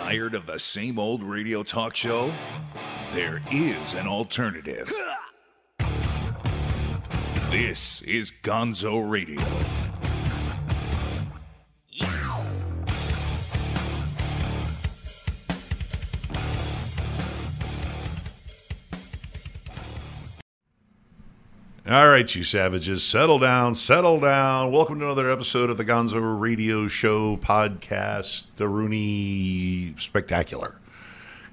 Tired of the same old radio talk show? There is an alternative. This is Gonzo Radio. All right, you savages, settle down, settle down. Welcome to another episode of the Gonzo Radio Show podcast, the Rooney Spectacular.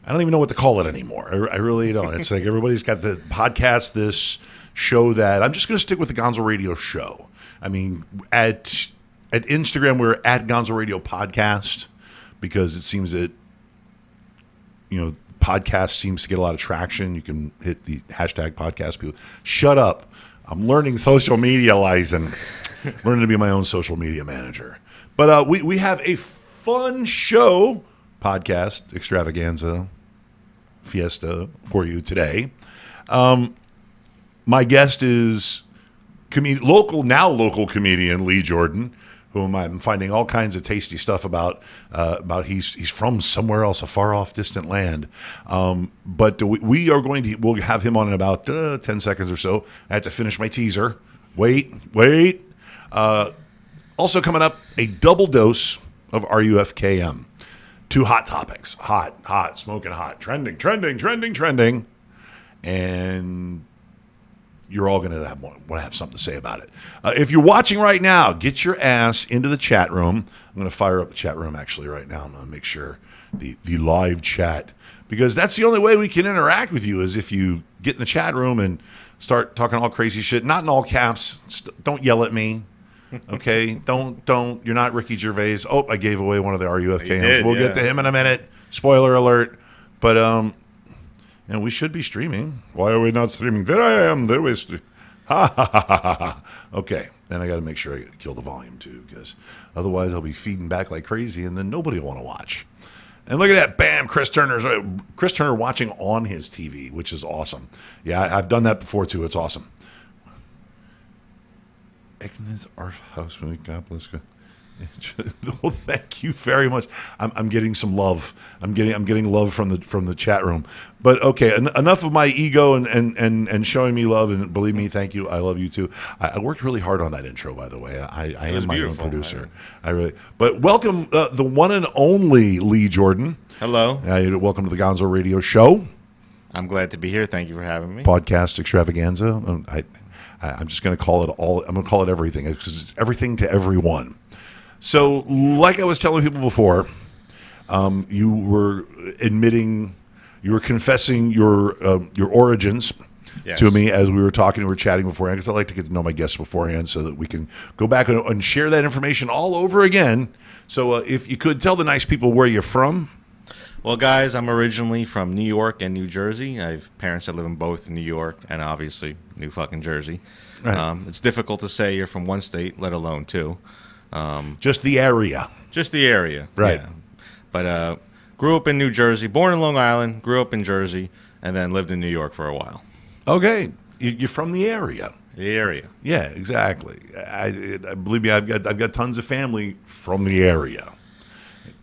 I don't even know what to call it anymore. I really don't. It's like everybody's got the podcast, this show that I'm just going to stick with the Gonzo Radio Show. I mean, at Instagram, we're at Gonzo Radio Podcast because it seems that, you know, podcast seems to get a lot of traction. You can hit the hashtag podcast people. Shut up. I'm learning social media license. Learning to be my own social media manager. But we have a fun show, podcast extravaganza, fiesta for you today. My guest is local comedian Lee Jordan, whom I'm finding all kinds of tasty stuff about. He's from somewhere else, a far off, distant land. But we'll have him on in about 10 seconds or so. I had to finish my teaser. Wait. Also coming up, a double dose of RUFKM. Two hot topics: hot, smoking hot, trending, and you're all going to want to have something to say about it. If you're watching right now, get your ass into the chat room. I'm going to fire up the chat room actually right now. I'm going to make sure the live chat, because that's the only way we can interact with you is if you get in the chat room and start talking all crazy shit. Not in all caps. Don't yell at me. Okay? Don't. You're not Ricky Gervais. Oh, I gave away one of the RUFKMs. We'll get to him in a minute. Spoiler alert. But and we should be streaming. Why are we not streaming? There I am. There we stream. Ha ha ha ha ha. Okay. Then I got to make sure I kill the volume too, because otherwise I'll be feeding back like crazy, and then nobody will want to watch. And look at that! Bam! Chris Turner watching on his TV, which is awesome. Yeah, I've done that before too. It's awesome. Agnes Art House. God bless you. Well, thank you very much. I'm getting some love. I'm getting love from the chat room. But okay, enough of my ego and showing me love. And believe me, thank you. I love you too. I worked really hard on that intro, by the way. I am my own producer. But welcome the one and only Lee Jordan. Hello. Welcome to the Gonzo Radio Show. I'm glad to be here. Thank you for having me. Podcast extravaganza. I'm just going to call it all. I'm going to call it everything because it's everything to everyone. So, like I was telling people before, you were confessing your origins to me as we were talking and we were chatting beforehand, because I like to get to know my guests beforehand so that we can go back and share that information all over again. So, if you could tell the nice people where you're from. Well, guys, I'm originally from New York and New Jersey. I have parents that live in both New York and obviously New fucking Jersey. Right. It's difficult to say you're from one state, let alone two. Just the area. Just the area. Right. Yeah. But grew up in New Jersey, born in Long Island, grew up in Jersey, and then lived in New York for a while. Okay. You're from the area. The area. Yeah, exactly. I believe me, I've got tons of family from the area.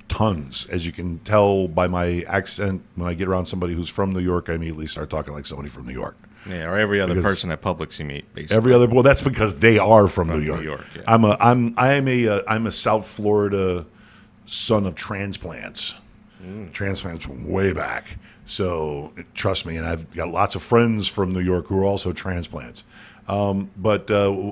Tons. As you can tell by my accent, when I get around somebody who's from New York, I immediately start talking like somebody from New York. Yeah, or every other person at Publix you meet, basically. Well, that's because they are from New York. New York, yeah. I'm a South Florida son of transplants. Transplants from way back. So trust me, and I've got lots of friends from New York who are also transplants. But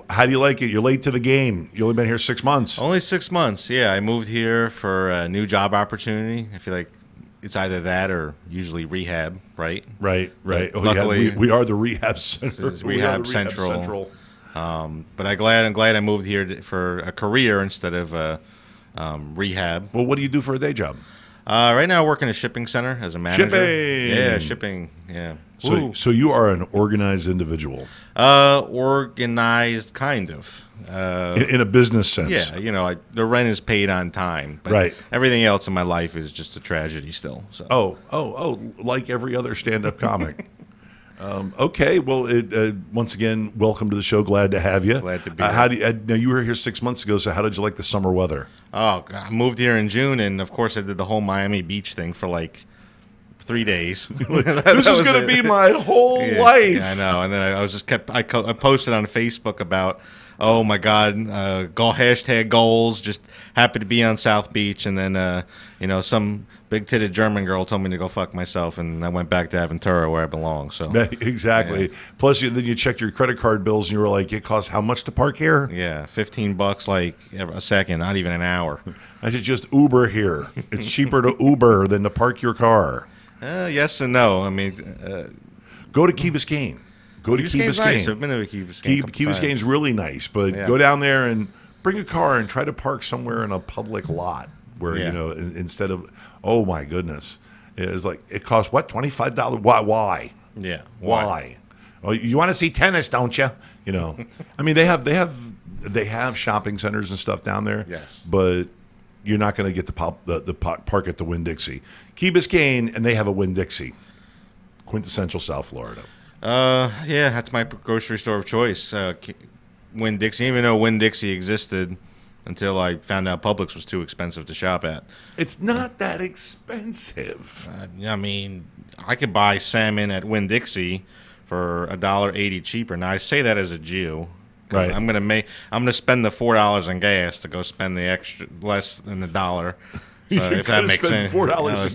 how do you like it? You're late to the game. You only been here 6 months. Only 6 months. Yeah, I moved here for a new job opportunity. I feel like it's either that or usually rehab, right? Right. Oh, luckily, yeah, we are the rehab center. Rehab Central. But I'm glad I moved here for a career instead of rehab. Well, what do you do for a day job? Right now I work in a shipping center as a manager. Shipping! Yeah, shipping. Yeah. So you are an organized individual. Organized, kind of. In a business sense. Yeah, the rent is paid on time. But right. Everything else in my life is just a tragedy still. So. Oh, like every other stand-up comic. Okay, well, once again, welcome to the show. Glad to have you. Glad to be How do now you were here 6 months ago, so how did you like the summer weather? Oh, I moved here in June, and of course I did the whole Miami Beach thing for like 3 days. This is going to be my whole life. Yeah, I know. And then I was just I posted on Facebook about, oh my God, hashtag goals. Just happy to be on South Beach, and then some big-titted German girl told me to go fuck myself, and I went back to Aventura where I belong. So exactly. Yeah. Plus, then you checked your credit card bills, and you were like, "It costs how much to park here?" Yeah, $15 like a second, not even an hour. I should just Uber here. It's cheaper to Uber than to park your car. Yes and no. I mean, go to Key Biscayne. Go to Key Biscayne. Nice. I've been to Key Biscayne. Key Biscayne's really nice, but go down there and bring a car and try to park somewhere in a public lot where instead of, oh my goodness, it's like it costs what, $25? Why? Yeah. Why? Well, you want to see tennis, don't you? I mean, they have shopping centers and stuff down there. Yes, but you're not going to get the park at the Winn-Dixie. Key Biscayne, and they have a Winn-Dixie. Quintessential South Florida. Yeah, that's my grocery store of choice. Winn-Dixie, even though Winn-Dixie existed until I found out Publix was too expensive to shop at. It's not that expensive. I mean, I could buy salmon at Winn-Dixie for $1.80 cheaper. Now I say that as a Jew. Right. I'm gonna spend the $4 in gas to go spend the extra less than the $1. So if that makes sense, $4 in gas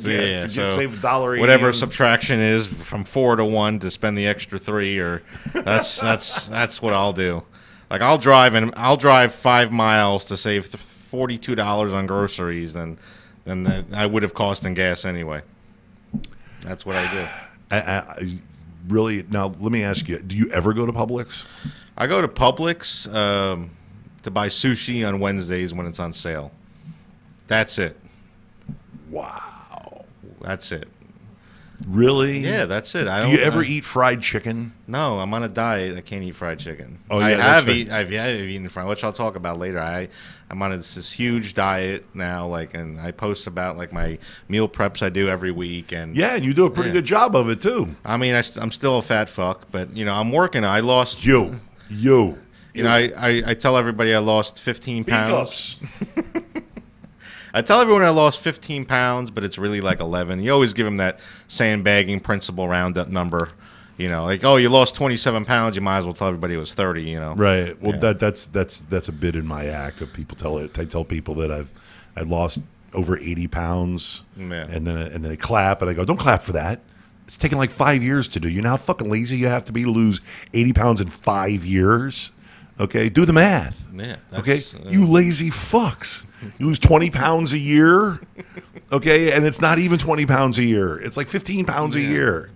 to save $1.80. Whatever subtraction is from 4 to 1 to spend the extra 3, or that's what I'll do. Like I'll drive 5 miles to save $42 on groceries than that I would have cost in gas anyway. That's what I do. I really, now let me ask you: do you ever go to Publix? I go to Publix to buy sushi on Wednesdays when it's on sale. That's it. Wow. That's it. Really? Yeah, that's it. Do you ever eat fried chicken? No, I'm on a diet. I can't eat fried chicken. Oh, yeah, I've eaten fried, which I'll talk about later. I'm on this huge diet now, and I post about my meal preps I do every week, and yeah, and you do a pretty good job of it too. I mean, I'm still a fat fuck, but I'm working. I lost you. I tell everybody I lost 15 pounds. I tell everyone I lost 15 pounds, but it's really like 11. You always give them that sandbagging principle roundup number. Oh, you lost 27 pounds. You might as well tell everybody it was 30. Right. Well, that's a bit in my act of people I tell people that I've lost over 80 pounds, and then they clap, and I go, don't clap for that. It's taken like 5 years to do. You know how fucking lazy you have to be to lose 80 pounds in 5 years? Okay, do the math. Yeah. Okay, you lazy fucks. You lose 20 pounds a year. Okay, and it's not even 20 pounds a year. It's like 15 pounds a year.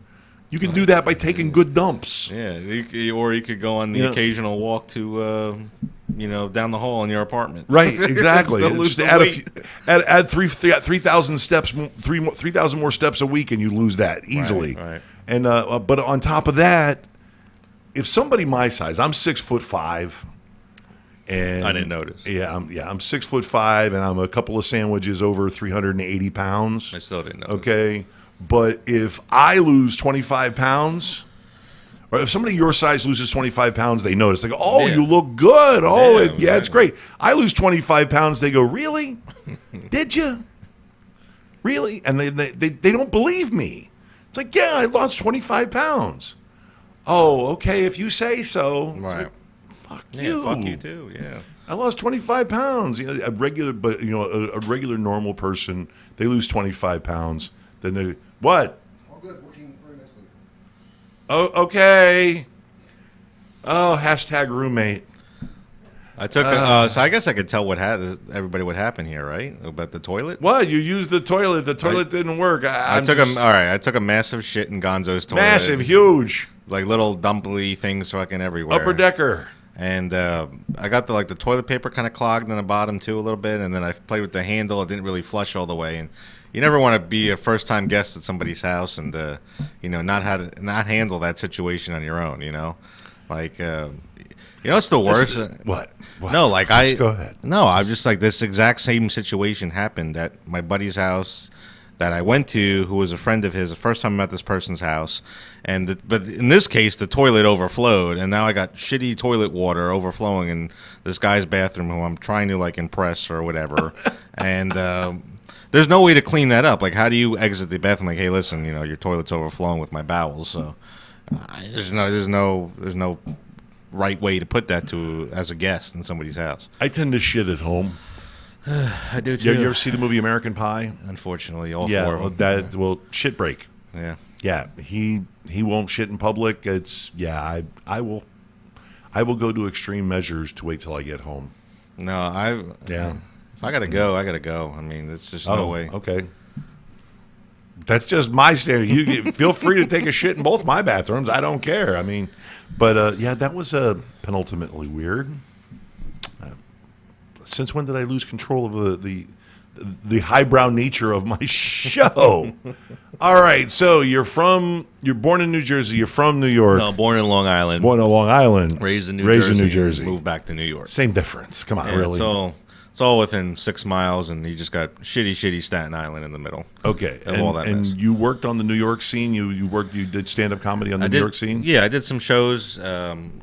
You can do that by taking good dumps. Yeah, or you could go on the occasional walk to, down the hall in your apartment. Right, exactly. Just add 3,000 steps, 3,000 more steps a week, and you lose that easily. Right. And but on top of that, if somebody my size, I'm 6'5", and I didn't notice. Yeah, I'm 6'5", and I'm a couple of sandwiches over 380 pounds. I still didn't notice. Okay, but if I lose 25 pounds, or if somebody your size loses 25 pounds, they notice. They go, "Oh, you look good. Oh, it's great." I lose 25 pounds. They go, "Really? Did you? Really?" And they don't believe me. It's like, "Yeah, I lost 25 pounds." Oh, okay, if you say so. Right. Like, fuck you. Fuck you too. Yeah. I lost 25 pounds. A regular normal person, they lose 25 pounds. Then they what? All good. Working very nicely. Oh, okay. Oh, hashtag roommate. I took. So I guess I could tell everybody what happened here, right? About the toilet. What? You used the toilet. The toilet didn't work. I took a massive shit in Gonzo's toilet. Massive, huge. Like little dumply things fucking everywhere. Upper decker. And I got the toilet paper kind of clogged in the bottom too a little bit, and then I played with the handle. It didn't really flush all the way, and you never want to be a first-time guest at somebody's house and not handle that situation on your own. It's the worst. What? No, go ahead. No, I'm just like this exact same situation happened at my buddy's house that I went to, who was a friend of his. The first time I met this person's house, but in this case, the toilet overflowed, and now I got shitty toilet water overflowing in this guy's bathroom, who I'm trying to like impress or whatever, and there's no way to clean that up. Like, how do you exit the bathroom? Like, hey, listen, your toilet's overflowing with my bowels, so there's no right way to put that to as a guest in somebody's house. I tend to shit at home. I do too. You ever see the movie American Pie? Unfortunately, all Yeah, four of them. shit break. Yeah. Yeah, he won't shit in public. I will go to extreme measures to wait till I get home. No, if I gotta go, I gotta go. I mean, it's just no way. Okay. That's just my standard. You feel free to take a shit in both my bathrooms. I don't care. I mean, but that was penultimately weird. Since when did I lose control of the highbrow nature of my show? All right, so you're born in New Jersey. You're from New York. No, born in Long Island. Born in Long Island. Raised in New Jersey. Moved back to New York. Same difference. Come on, Yeah, really? It's all within 6 miles, and you just got shitty Staten Island in the middle. Okay, Of all that mess. and you worked on the New York scene. You did stand-up comedy on the New York scene. Yeah, I did some shows.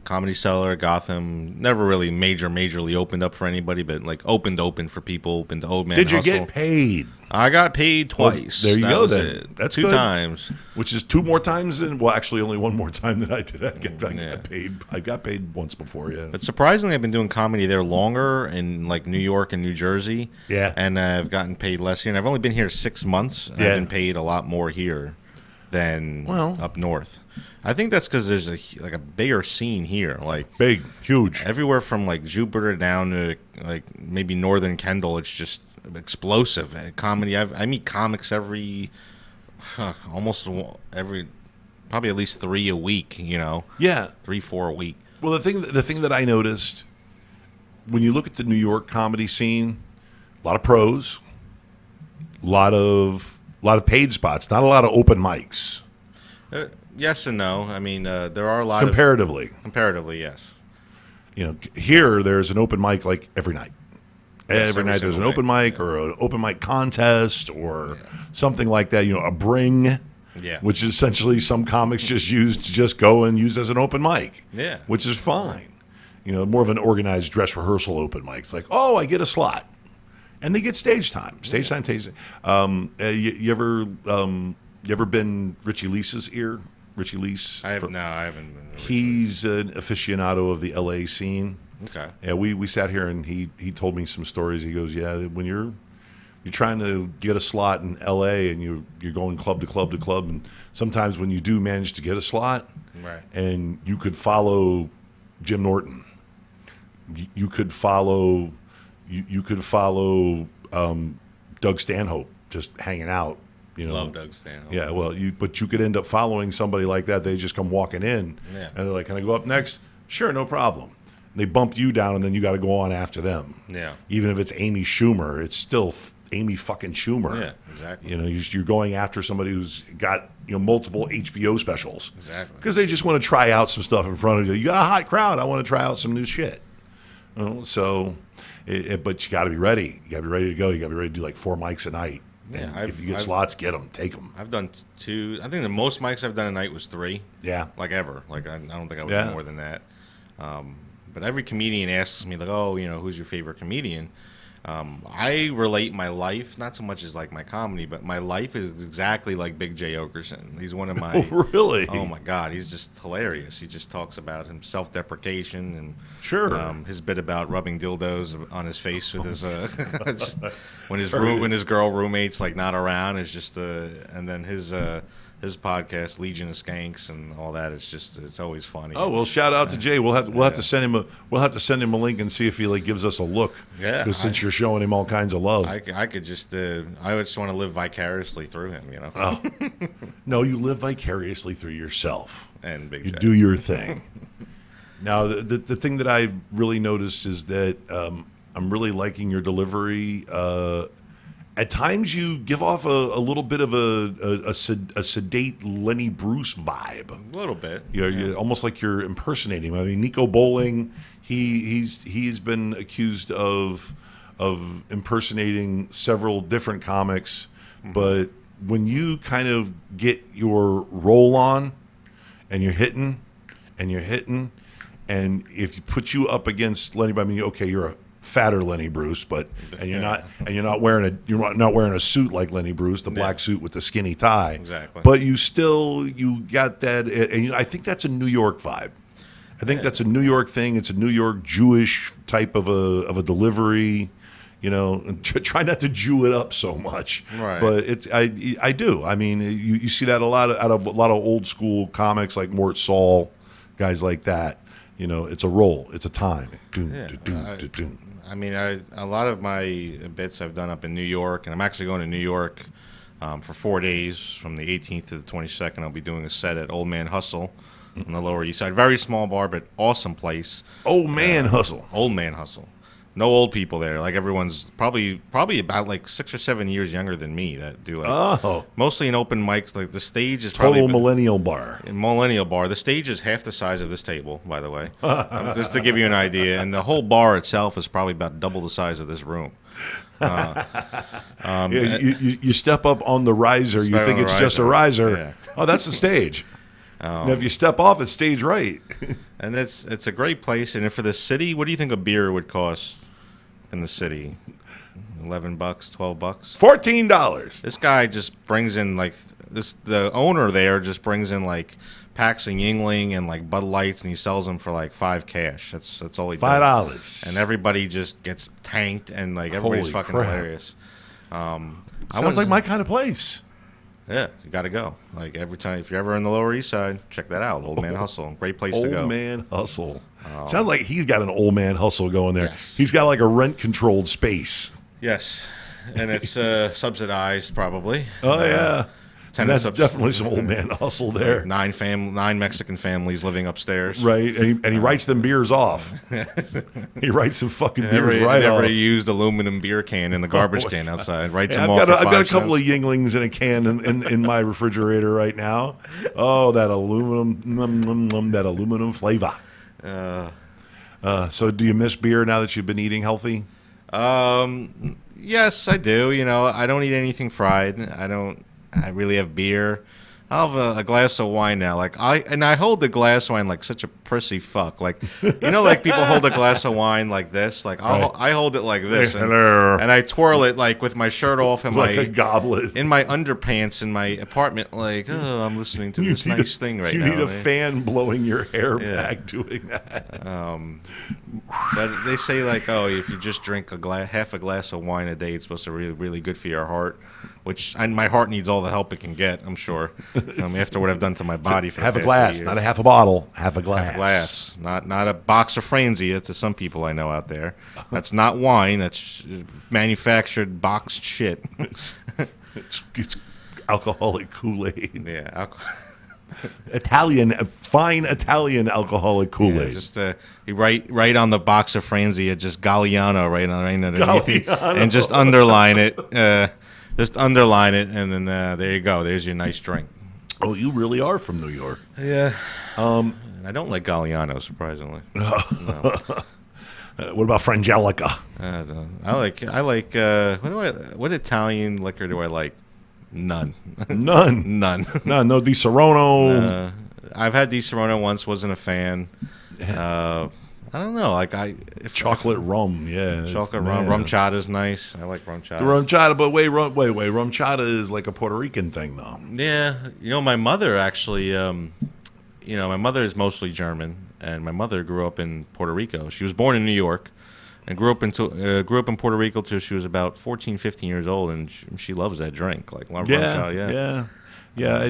Comedy Cellar, Gotham. Never really majorly opened up for anybody, but like open for people. Opened to Old Man Did you Hustle. get paid? I got paid twice. There you That go. was Then it. that's two good. times. Which is 2 more times than actually only 1 more time than I did. I got Yeah. paid. I got paid once before. Yeah. But surprisingly, I've been doing comedy there longer in like New York and New Jersey. Yeah. And I've gotten paid less here. And I've only been here 6 months. And Yeah. I've been paid a lot more here than Well. up north. I think that's because there's a bigger scene here. Like Big, huge. everywhere from like Jupiter down to like maybe northern Kendall, it's just explosive. Comedy. I meet comics probably at least 3 a week. Yeah. 3-4 a week. Well, the thing that I noticed when you look at the New York comedy scene, a lot of pros, a lot of paid spots, not a lot of open mics. Yes and no. I mean, there are a lot Comparatively, comparatively, yes. Here there's an open mic like every night. Every night there's an single open night, mic or an open mic contest or something like that. A bring, Yeah. which is essentially some comics just use to just go and use as an open mic. Yeah. Which is fine. More of an organized dress rehearsal open mic. It's like, oh, I get a slot, and they get stage time. Stage time, tasting. You ever been Richie Leese's ear? Richie Leese. I haven't been. He's an aficionado of the L.A. scene. Okay. Yeah, we sat here and he told me some stories. He goes, yeah, when you're trying to get a slot in L.A. and you're going club to club to club, and sometimes when you do manage to get a slot, Right. and you could follow Jim Norton, you could follow Doug Stanhope just hanging out. Love Doug Stanhope. Yeah, well, but you could end up following somebody like that. They just come walking in, Yeah. and they're like, "Can I go up next?" Sure, no problem. They bump you down, and then you got to go on after them. Yeah. Even if it's Amy Schumer, it's still Amy fucking Schumer. Yeah, exactly. You're going after somebody who's got multiple HBO specials. Exactly. Because they just want to try out some stuff in front of you. You got a hot crowd. I want to try out some new shit. So, but you got to be ready. You got to be ready to go. You got to be ready to do like 4 mics a night. Yeah, And if you get slots, get them. Take them. I've done 2. I think the most mics I've done a night was 3. Yeah. Like ever. Like I don't think I would Yeah. do more than that. But every comedian asks me like, oh, who's your favorite comedian? I relate my life, not so much as like my comedy, but my life is exactly like Big J. Okerson. He's one of my... Really? Oh, my God. He's just hilarious. He just talks about him self-deprecation and Sure. his bit about rubbing dildos on his face with his... just, when his girl roommate's like not around, it's just... and then his podcast, Legion of Skanks, and all that. It's always funny. Oh well, shout out to Jay. We'll have to send him a link and see if he gives us a look. Yeah, because since you're showing him all kinds of love. I could just I would just want to live vicariously through him, Oh. No, you live vicariously through yourself. And Big You J. do your thing. Now, the thing that I've really noticed is that I'm really liking your delivery. At times, you give off a little bit of a sedate Lenny Bruce vibe. A little bit. You're almost like you're impersonating him. I mean, Nico Bowling, he's been accused of impersonating several different comics, but when you kind of get your roll on, and you're hitting, and if you put you up against Lenny, I mean, okay, you're a fatter Lenny Bruce, but you're not wearing a suit like Lenny Bruce, the black suit with the skinny tie. Exactly. But you got that, and I think that's a New York vibe. I think that's a New York thing. It's a New York Jewish type of a delivery. And try not to Jew it up so much. Right. But I do. I mean, you see that out of a lot of old school comics like Mort Saul, guys like that. It's a roll. It's a time. I mean, a lot of my bits I've done up in New York, and I'm actually going to New York for 4 days from the 18th to the 22nd. I'll be doing a set at Old Man Hustle on the Lower East Side. Very small bar, but awesome place. Old Man Hustle. Old Man Hustle. No old people there. Like everyone's probably about like 6 or 7 years younger than me that do mostly in open mics. Like the stage is total millennial bar. Millennial bar. The stage is half the size of this table, by the way, just to give you an idea. And the whole bar itself is probably about double the size of this room. You step up on the riser, you think it's just a riser. Yeah. Oh, that's the stage. Now, if you step off, it's stage right. And it's a great place. And for the city, what do you think a beer would cost in the city? $11, $12, $14. This guy just brings in the owner there just brings in like packs of Yingling and like Bud Lights, and he sells them for like $5 cash. That's all he does. $5. And everybody just gets tanked, and like everybody's Holy fucking crap. hilarious. Sounds like my kind of place. Yeah, you got to go. Like every time, if you're ever in the Lower East Side, check that out. Old Man Hustle, great place to go. Old Man Hustle. Sounds like he's got an Old Man Hustle going there. Yes. He's got like a rent-controlled space. Yes, and it's subsidized probably. Oh yeah, and that's tenants definitely some Old Man Hustle there. Nine Mexican families living upstairs. Right, and he writes them beers off. He writes them fucking beers right off. Every used aluminum beer can in the garbage can outside. Writes them off. I've got a couple of Yinglings in a can in my refrigerator right now. Oh, that aluminum flavor. So, do you miss beer now that you've been eating healthy? Yes, I do. I don't eat anything fried. I really have beer. I'll have a glass of wine now. I hold the glass of wine like such a prissy fuck. Like, like people hold a glass of wine like this. Like I hold it like this, and I twirl it like with my shirt off and like a goblet in my underpants in my apartment. Like, oh, I'm listening to this nice thing right now. You need a fan blowing your hair back doing that. But they say like, oh, if you just drink half a glass of wine a day, it's supposed to be really, really good for your heart. My heart needs all the help it can get, I'm sure. After what I've done to my body for half the a past glass, year. not a half a bottle, half a glass. Half a glass, not a box of Franzia to some people I know out there. That's not wine. That's manufactured boxed shit. It's alcoholic Kool-Aid. Yeah, fine Italian alcoholic Kool-Aid. Yeah, just you write on the box of Franzia, just Galliano right underneath it, and just underline it. Just underline it, and then there you go. There's your nice drink. Oh, you really are from New York. Yeah. I don't like Galliano, surprisingly. No. What about Frangelica? I like. What Italian liquor do I like? None. None. None. No Di Serono. I've had Di Serono once. Wasn't a fan. I don't know. Chocolate rum, yeah. Chocolate rum. Rum chata's nice. I like rum chata. The rum chata, but wait. Rum chata is like a Puerto Rican thing, though. Yeah. My mother actually, my mother is mostly German, and my mother grew up in Puerto Rico. She was born in New York and grew up in Puerto Rico till she was about 14, 15 years old, and she loves that drink. Like rum chata, Yeah, I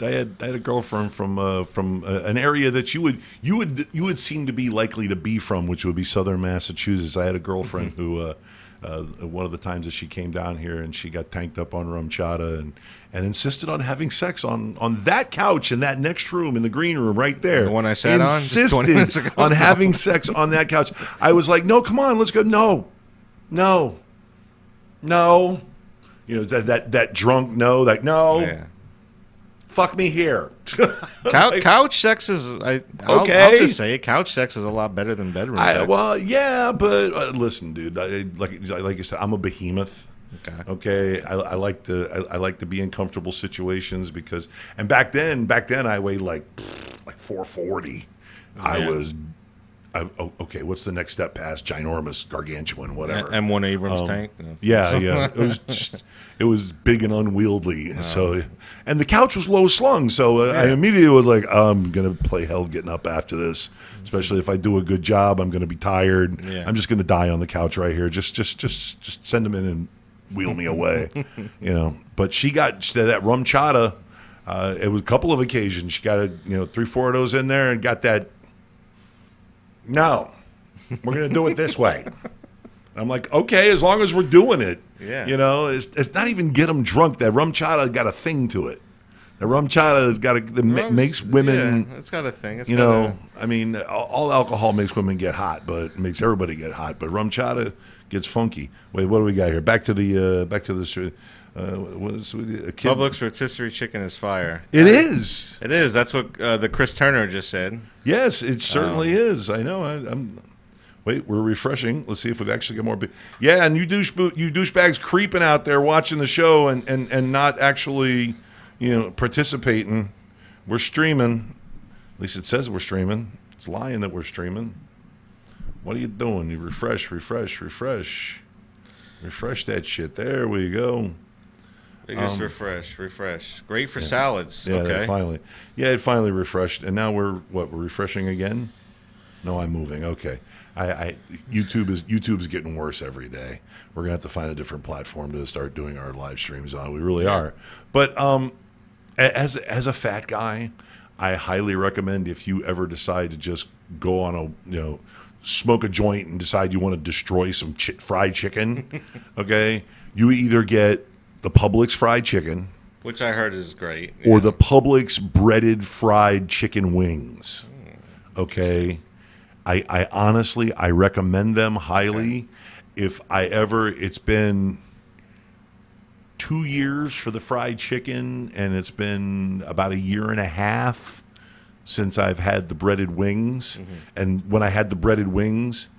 had a girlfriend from an area that you would seem to be likely to be from, which would be Southern Massachusetts. I had a girlfriend who one of the times that she came down here and she got tanked up on rum chata and insisted on having sex on that couch in that next room in the green room right there. The one I sat on just 20 minutes ago. On having sex on that couch. I was like, no, come on, let's go. No. That drunk no, like no. Yeah. Fuck me here. Couch sex is I'll just say it. Couch sex is a lot better than bedroom sex. Well, yeah, but listen, dude. Like you said, I'm a behemoth. Okay, I like to be in comfortable situations because, and back then I weighed like 440. Okay, what's the next step past ginormous, gargantuan, whatever? M1 Abrams tank. Yeah. It was big and unwieldy. So, and the couch was low slung. So I immediately was like, I'm gonna play hell getting up after this. Especially if I do a good job, I'm gonna be tired. Yeah. I'm just gonna die on the couch right here. Just send them in and wheel me away. But she got that rum chata. It was a couple of occasions. She got 3-4 of those in there and got that. No, we're going to do it this way. I'm like, okay, as long as we're doing it. Yeah. It's not even get them drunk. That rum chata got a thing to it. The rum chata makes women. Yeah, it's got a thing. I mean, all alcohol makes women get hot, but it makes everybody get hot. But rum chata gets funky. Wait, what do we got here? Back to this. Publix rotisserie chicken is fire. It is. It is. That's what the Chris Turner just said. Yes, it certainly is. I know. Wait, we're refreshing. Let's see if we've actually got more. Yeah, and you douchebags creeping out there watching the show and not actually, participating. We're streaming. At least it says we're streaming. It's lying that we're streaming. What are you doing? You refresh that shit. There we go. Biggest refresh. Great for salads. Yeah, Okay. it finally refreshed, and now we're refreshing again. No, I'm moving. Okay, YouTube's getting worse every day. We're gonna have to find a different platform to start doing our live streams on. We really are. But as a fat guy, I highly recommend if you ever decide to just go on smoke a joint and decide you want to destroy some fried chicken. Okay, you either get the Publix fried chicken, which I heard is great, or the Publix breaded fried chicken wings. Okay, I honestly recommend them highly. If it's been 2 years for the fried chicken, and it's been about a year and a half since I've had the breaded wings. And when I had the breaded wings,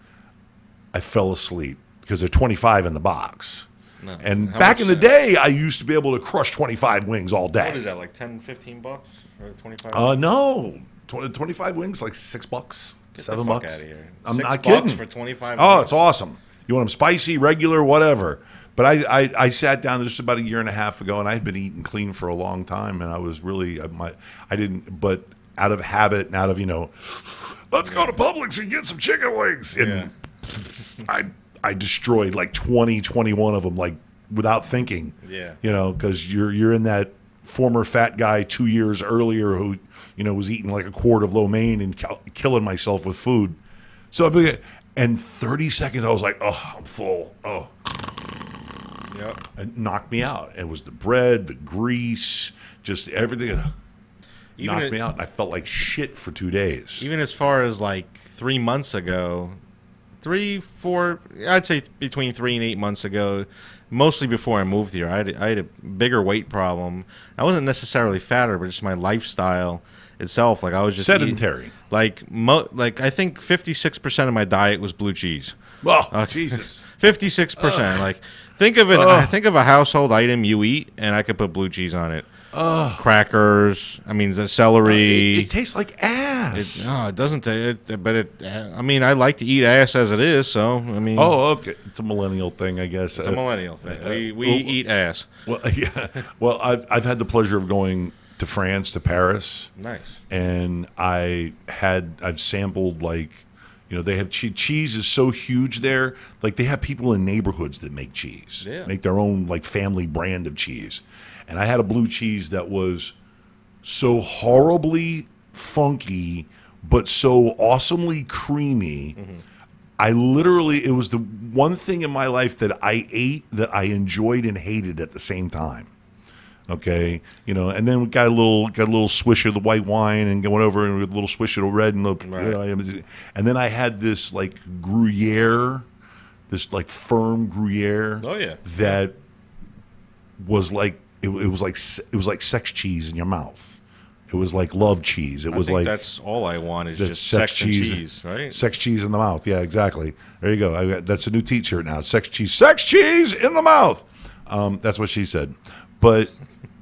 I fell asleep because they're $25 in the box. No. And back in the day, I used to be able to crush 25 wings all day. What is that, like $10-15 or 25? No, 25 wings, like $6, $7. Get the fuck out of here. I'm $6 not kidding. for 25. Oh, it's awesome. You want them spicy, regular, whatever. But I sat down just about a year and a half ago, and I had been eating clean for a long time, and I was really but out of habit and out of let's go to Publix and get some chicken wings. And I destroyed like 21 of them, like without thinking. Yeah. Because you're in that former fat guy 2 years earlier who was eating like a quart of lo mein and killing myself with food. So in 30 seconds I was like, oh, I'm full. Oh. Yep. It knocked me out. It was the bread, the grease, just everything. Knocked me out, and I felt like shit for 2 days. Even as far as like 3 months ago, 3-4, I'd say between 3 and 8 months ago, mostly before I moved here, I had a bigger weight problem. I wasn't necessarily fatter, but just my lifestyle itself. Like I was just sedentary. Eating, like I think 56% of my diet was blue cheese. Oh, Jesus. 56%. Like think of a household item you eat, and I could put blue cheese on it. Crackers. I mean, the celery. It tastes like ass. It doesn't. I mean, I like to eat ass as it is. So I mean. Oh, okay. It's a millennial thing, I guess. It's a millennial thing. We eat ass. Well, yeah. Well, I've had the pleasure of going to France, to Paris. Nice. And I've sampled they have cheese is so huge there. Like they have people in neighborhoods that make cheese, make their own like family brand of cheese. And I had a blue cheese that was so horribly funky, but so awesomely creamy. It was the one thing in my life that I ate that I enjoyed and hated at the same time. Okay, and then we got a little swish of the white wine and went over and a little swish of the red and then I had this like Gruyere, this like firm Gruyere. Oh yeah, that was like it was like sex cheese in your mouth. It was like love cheese. It was like that's all I want is just sex cheese, right? Sex cheese in the mouth. Yeah, exactly. There you go. That's a new T-shirt now. Sex cheese in the mouth. That's what she said. But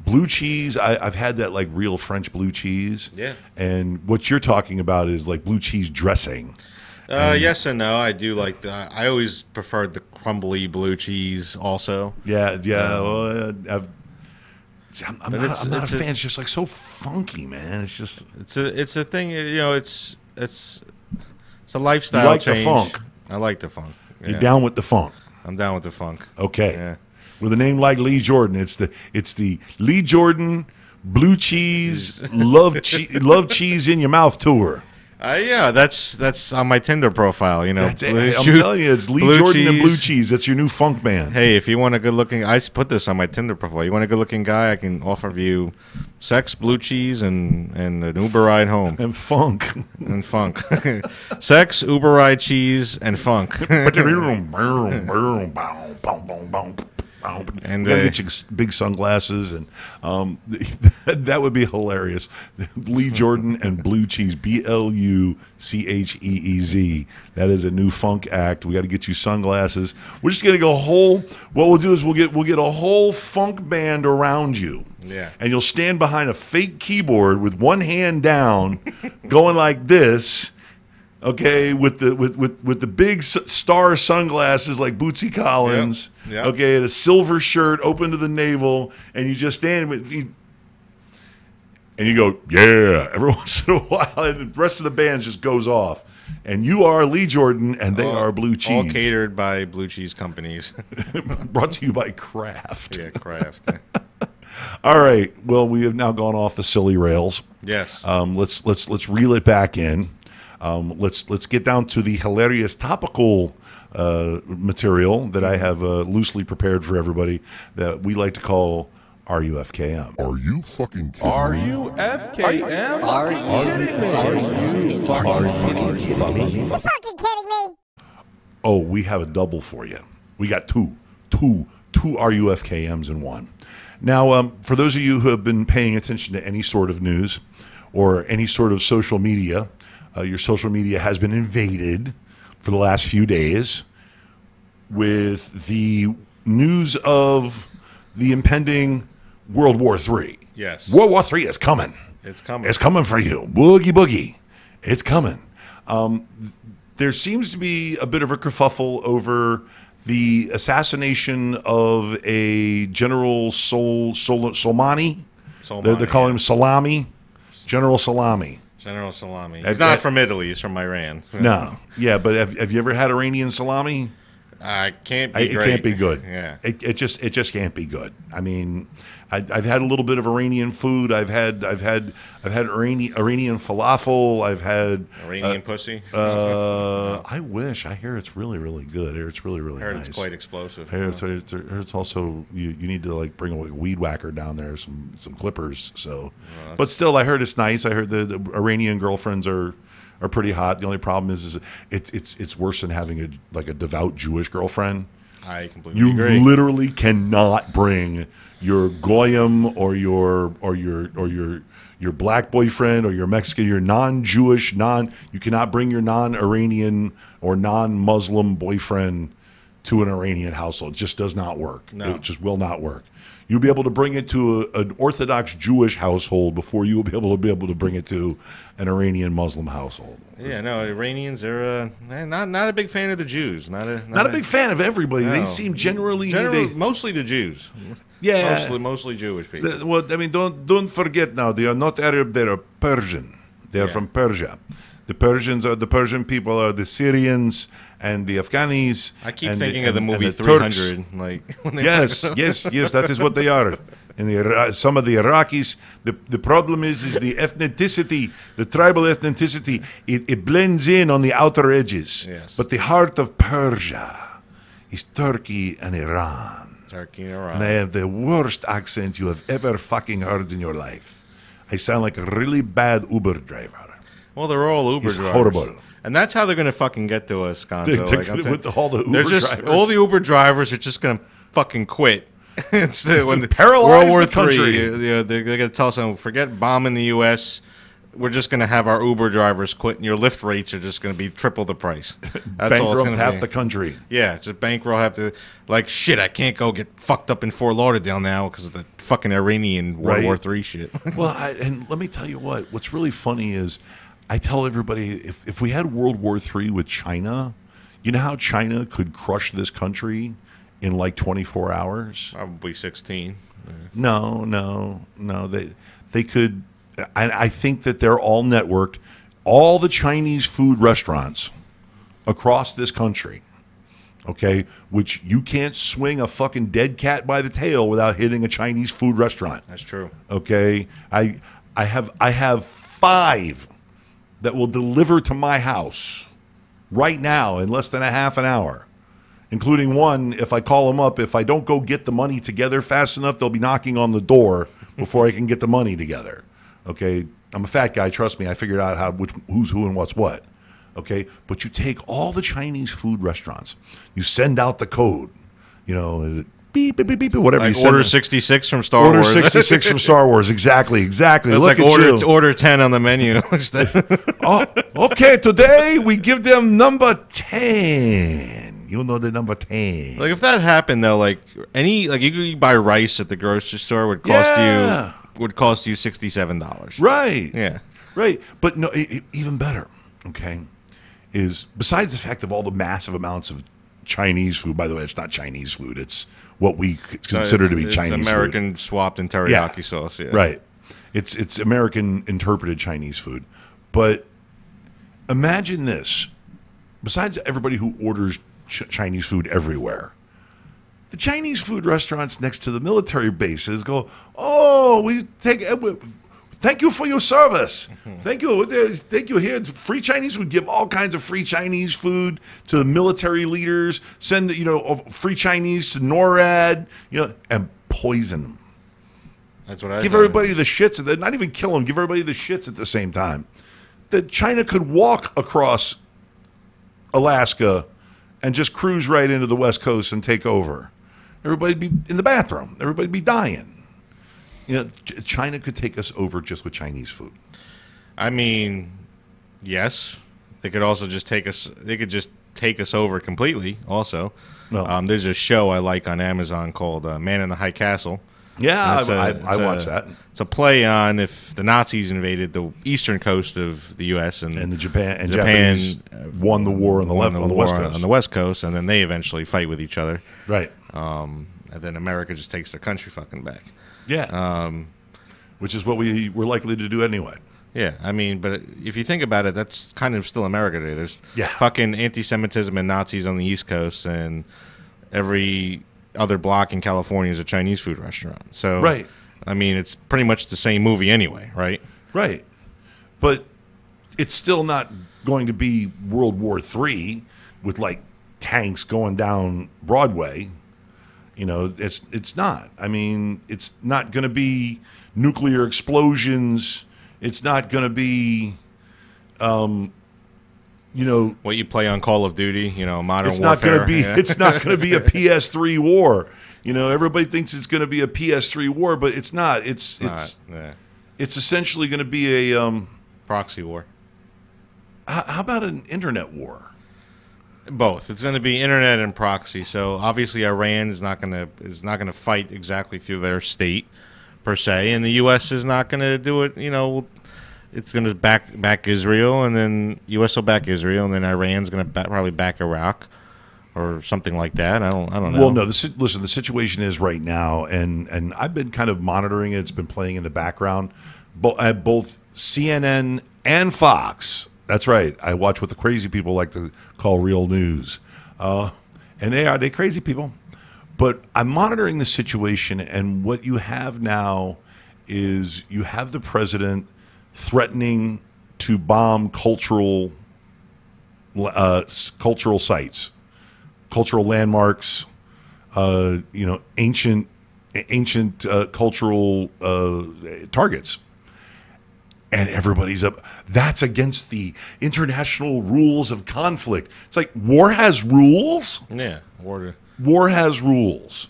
blue cheese, I've had that like real French blue cheese. Yeah. And what you're talking about is like blue cheese dressing. Yes and no. I do like that. I always preferred the crumbly blue cheese also. Yeah. Well, I'm not a fan. It's just like so funky, man. It's just it's a thing. You know, it's a lifestyle you like change. the funk. I like the funk. Yeah. You're down with the funk. I'm down with the funk. Okay. Yeah. With a name like Lee Jordan, it's the Lee Jordan blue cheese love cheese in your mouth tour. Yeah, that's on my Tinder profile. You know, I'm telling you, it's Lee Jordan and blue cheese. That's your new funk band. Hey, if you want a good-looking, I put this on my Tinder profile. You want a good-looking guy? I can offer you sex, blue cheese, and an Uber ride home. And funk. And funk. Sex, Uber ride, cheese, and funk. And gotta get you big sunglasses, and that would be hilarious. Lee Jordan and blue cheese, BLUCHEEZ. That is a new funk act. We got to get you sunglasses. We're just gonna go whole. What we'll do is we'll get a whole funk band around you. Yeah. And you'll stand behind a fake keyboard with one hand down, going like this. Okay, with the big star sunglasses like Bootsy Collins. Yep. Okay, and a silver shirt open to the navel, and you just stand and you go, yeah, every once in a while, and the rest of the band just goes off. And you are Lee Jordan, and they are Blue Cheese. All catered by Blue Cheese companies. Brought to you by Kraft. Yeah, Kraft. All right. Well, we have now gone off the silly rails. Yes. Let's reel it back in. Let's get down to the hilarious topical material that I have loosely prepared for everybody that we like to call RUFKM. Are you fucking kidding? RUFKM? Are you fucking kidding me? Oh, we have a double for you. We got two RUFKMs in one. Now, for those of you who have been paying attention to any sort of news or any sort of social media, your social media has been invaded for the last few days with the news of the impending World War III. Yes. World War III is coming. It's coming. It's coming for you. Boogie boogie. It's coming. There seems to be a bit of a kerfuffle over the assassination of a General Soleimani. They're calling him Salami. General Salami. General Salami. He's not from Italy. He's from Iran. No. Yeah, but have you ever had Iranian salami? It can't be great. It can't be good. Yeah. It just can't be good. I mean, I've had a little bit of Iranian food. I've had Iranian falafel. I've had Iranian pussy. I wish. I hear it's really, really good. I hear it's really, really I heard nice. it's quite explosive. I hear it's also you need to like bring a weed whacker down there, some clippers. So, but still, I heard it's nice. I heard the Iranian girlfriends are pretty hot. The only problem is it's worse than having a devout Jewish girlfriend. I completely agree. You literally cannot bring your goyim or your black boyfriend or your Mexican, your non-Jewish, you cannot bring your non-Iranian or non-Muslim boyfriend to an Iranian household. It just does not work. No. It just will not work. You'll be able to bring it to an Orthodox Jewish household before you will be able to bring it to an Iranian Muslim household. Yeah, no, Iranians are not a big fan of the Jews. Not a big fan of everybody. No. They seem generally mostly the Jews. Yeah, mostly Jewish people. Well, I mean, don't forget now. They are not Arab. They are Persian. They are from Persia. The Persian people are the Syrians and the Afghanis. I keep thinking of the movie 300. Yes, that is what they are. And some of the Iraqis, the problem is the ethnicity, the tribal ethnicity. It blends in on the outer edges. Yes. But the heart of Persia is Turkey and Iran. And I have the worst accent you have ever fucking heard in your life. I sound like a really bad Uber driver. Well, they're all Uber drivers. Horrible. And that's how they're going to fucking get to us, Gonzo. With all the Uber drivers. All the Uber drivers are just going to fucking quit. It's when paralyze World War the country. III, they're going to tell us, forget bombing the U.S., we're just going to have our Uber drivers quit, and your Lyft rates are just going to be triple the price. That's all it's Bankrupt going to half be. the country. Yeah, just bankroll have to, like, shit, I can't go get fucked up in Fort Lauderdale now because of the fucking Iranian World War III shit. Well, and let me tell you what's really funny is I tell everybody, if we had World War III with China, you know how China could crush this country in like 24 hours? Probably 16. No. They could. I think that they're all networked. All the Chinese food restaurants across this country, okay, which you can't swing a fucking dead cat by the tail without hitting a Chinese food restaurant. That's true. Okay, I have 5 that will deliver to my house right now in less than a half an hour, including one, if I call them up, if I don't go get the money together fast enough, they'll be knocking on the door before I can get the money together. Okay, I'm a fat guy, trust me, I figured out who's who and what's what. Okay, but you take all the Chinese food restaurants, you send out the code, beep, beep, beep, beep, whatever Like you send. Order 66 from Star Wars. Order 66 from Star Wars, exactly. That's Look like at order 10 on the menu. Oh, okay, today we give them number 10. You know the number 10. Like, if that happened, though, like, you could buy rice at the grocery store would cost you $67. Right. Yeah. Right. But no, even better, okay, is besides the fact of all the massive amounts of Chinese food, by the way, it's not Chinese food, it's what we consider to be Chinese food. It's American swapped in teriyaki sauce, yeah. Right. It's American interpreted Chinese food. But imagine this. Besides everybody who orders Chinese food everywhere, the Chinese food restaurants next to the military bases go, oh, thank you for your service. Thank you. Here, free Chinese food. Give all kinds of free Chinese food to the military leaders. Send free Chinese to NORAD. And poison them. That's what I give everybody the shits. Not even kill them. Give everybody the shits at the same time. That China could walk across Alaska and just cruise right into the West Coast and take over. Everybody'd be in the bathroom. Everybody'd be dying. China could take us over just with Chinese food. I mean, yes. They could also just take us. They could just take us over completely. Also, No. there's a show I like on Amazon called "Man in the High Castle." Yeah, I watched that. It's a play on if the Nazis invaded the eastern coast of the U.S. and Japanese won the war on the West Coast. On the West Coast, and then they eventually fight with each other. Right. And then America just takes their country fucking back. Yeah. Which is what we were likely to do anyway. Yeah, I mean, but if you think about it, that's kind of still America today. There's Yeah. fucking anti-Semitism and Nazis on the East Coast, and every other block in California is a Chinese food restaurant. So, Right. I mean, it's pretty much the same movie anyway, right? Right. But it's still not going to be World War III with like tanks going down Broadway. It's not. I mean, it's not going to be nuclear explosions. It's not going to be, What you play on Call of Duty, Modern it's Warfare. not going to be. Yeah. It's not going to be a PS3 war. Everybody thinks it's going to be a PS3 war, but it's not. It's Yeah. essentially going to be a. Proxy war. How about an internet war? Both. It's going to be internet and proxy. So obviously, Iran is not going to fight exactly through their state per se, and the U.S. is not going to do it. It's going to back Israel, and then U.S. will back Israel, and then Iran's going to probably back Iraq or something like that. I don't know. Well, no. Listen, the situation is right now, and I've been kind of monitoring it. It's been playing in the background, at both CNN and Fox. That's right. I watch what the crazy people like to call real news. And they're crazy people. But I'm monitoring the situation, and what you have now is you have the president threatening to bomb cultural sites, cultural landmarks, ancient cultural targets. And everybody's up. That's against the international rules of conflict. It's like war has rules. Yeah, war. War has rules.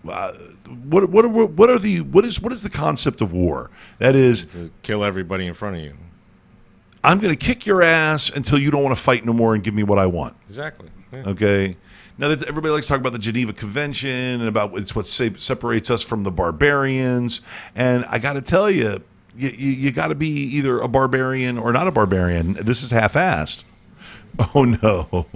What is the concept of war? That is To kill everybody in front of you. I'm going to kick your ass until you don't want to fight no more and give me what I want. Exactly. Yeah. Okay. Now that everybody likes to talk about the Geneva Convention and about it's what separates us from the barbarians, and I got to tell you, you got to be either a barbarian or not a barbarian. This is half-assed. Oh no,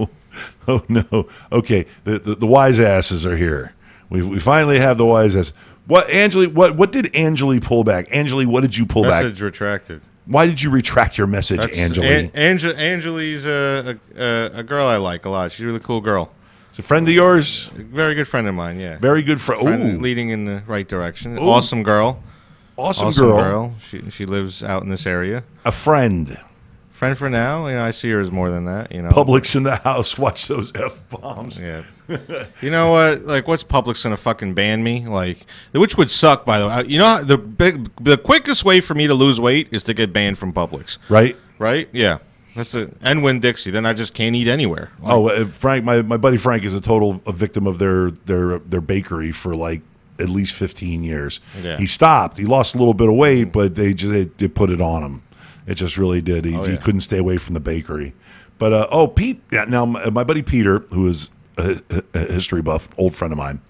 oh no. Okay, the wise asses are here. We finally have the wise asses. What Angeli? What did Angeli pull back? Angeli, what did you pull back? Message retracted. Why did you retract your message, Angeli? Angeli's a girl I like a lot. She's a really cool girl. It's a friend of yours? A very good friend of mine, yeah. Very good friend. Leading in the right direction. Ooh. Awesome girl. Awesome girl. She lives out in this area. A friend. Friend for now. You know, I see her as more than that. You know, Publix in the house. Watch those F-bombs. Yeah. You know what? Like, what's Publix gonna fucking ban me? Like, which would suck, by the way. You know, the quickest way for me to lose weight is to get banned from Publix. Right. Right. Yeah. That's it. And Winn-Dixie. Then I just can't eat anywhere. Like, Frank, my buddy Frank is a victim of their bakery for like at least 15 years. Yeah. He stopped. He lost a little bit of weight, but they put it on him. It just really did. He couldn't stay away from the bakery. But Pete. Yeah, now my buddy Peter, who is a history buff, old friend of mine.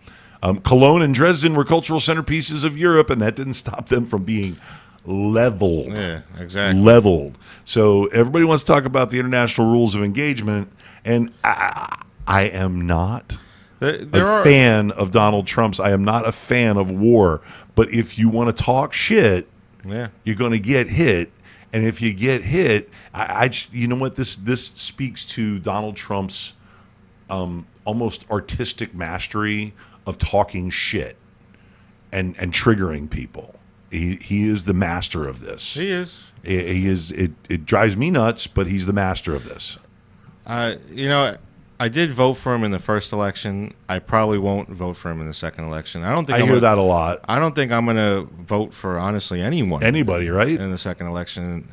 Cologne and Dresden were cultural centerpieces of Europe, and that didn't stop them from being leveled. Yeah, exactly. Leveled. So everybody wants to talk about the international rules of engagement, and I am not a fan of Donald Trump's. I am not a fan of war. But if you want to talk shit, you're going to get hit. And if you get hit, I just, you know what? This speaks to Donald Trump's almost artistic mastery of talking shit and triggering people. He is the master of this. He is. He is. It drives me nuts, but he's the master of this. You know, I did vote for him in the first election. I probably won't vote for him in the second election. I hear that a lot. I don't think I'm going to vote for, honestly, anybody, right? In the second election.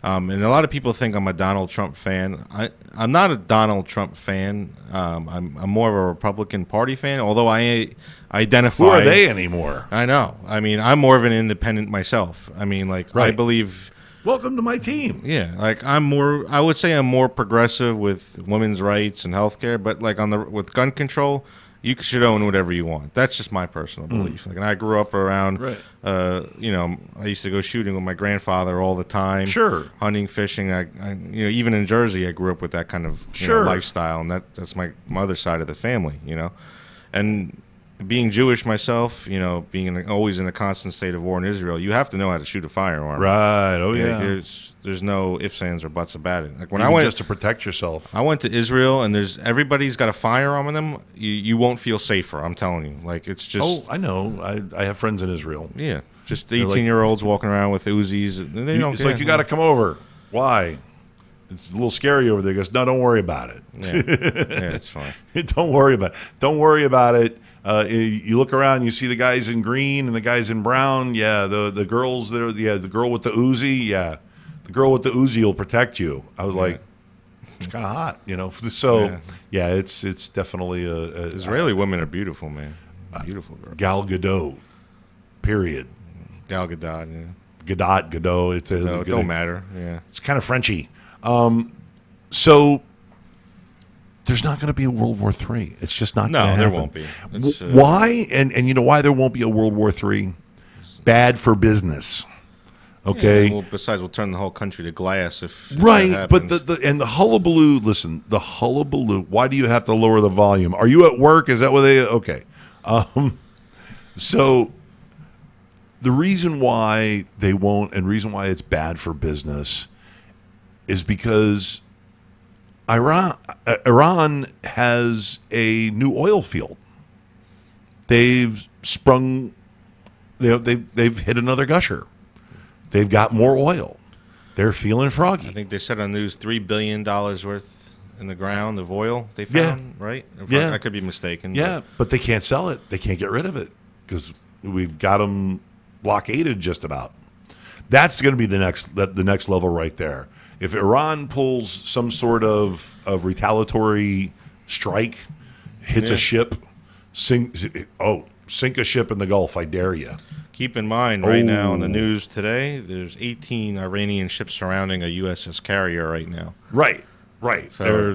And a lot of people think I'm a Donald Trump fan. I'm not a Donald Trump fan. I'm more of a Republican Party fan, although I identify. Who are they anymore? I know. I mean, I'm more of an independent myself. I mean, like, right. I believe. Welcome to my team. Yeah, like I would say I'm more progressive with women's rights and healthcare, but like with gun control, you should own whatever you want. That's just my personal belief. Like, and I grew up around, you know, I used to go shooting with my grandfather all the time. Sure. Hunting, fishing. I you know, even in Jersey, I grew up with that kind of lifestyle, and that's my other side of the family, you know, and. Being Jewish myself, you know, being always in a constant state of war in Israel, you have to know how to shoot a firearm. Right. Oh, yeah. There's no ifs, ands, or buts about it. Like when Even I went just to protect yourself. I went to Israel, and everybody's got a firearm on them. You won't feel safer. I'm telling you. Like, it's just. Oh, I know. I have friends in Israel. Yeah, just 18-year-olds walking around with Uzis. They don't it's care. like, you got to come over. Why? It's a little scary over there. He goes, no, don't worry about it. Yeah, it's fine. Don't worry about it. Don't worry about it. You look around, you see the guys in green and the guys in brown. Yeah, the girls that are, the girl with the Uzi. Yeah, the girl with the Uzi will protect you. I was like, it's kind of hot, you know. So yeah, it's definitely a Israeli women are beautiful, man. Beautiful girl. Gal Gadot. Period. Gal Gadot. Yeah. Gadot. It don't matter. Yeah, it's kind of Frenchy. So. There's not going to be a World War III. It's just not going to happen. No, there won't be. Why? And you know why there won't be a World War III? Bad for business. Okay. Yeah, well, besides, we'll turn the whole country to glass if right. That But the hullabaloo. Listen, the hullabaloo. Why do you have to lower the volume? Are you at work? Is that what they? Okay. So the reason why they won't, and reason why it's bad for business, is because. Iran has a new oil field. They've sprung. They've hit another gusher. They've got more oil. They're feeling froggy. I think they said on the news $3 billion worth in the ground of oil they found. Right? I could be mistaken. Yeah, but they can't sell it. They can't get rid of it because we've got them blockaded just about. That's going to be the next level right there. If Iran pulls some sort of retaliatory strike, hits a ship, sink a ship in the Gulf, I dare you. Keep in mind, right now on the news today, there's 18 Iranian ships surrounding a USS carrier right now. Right. So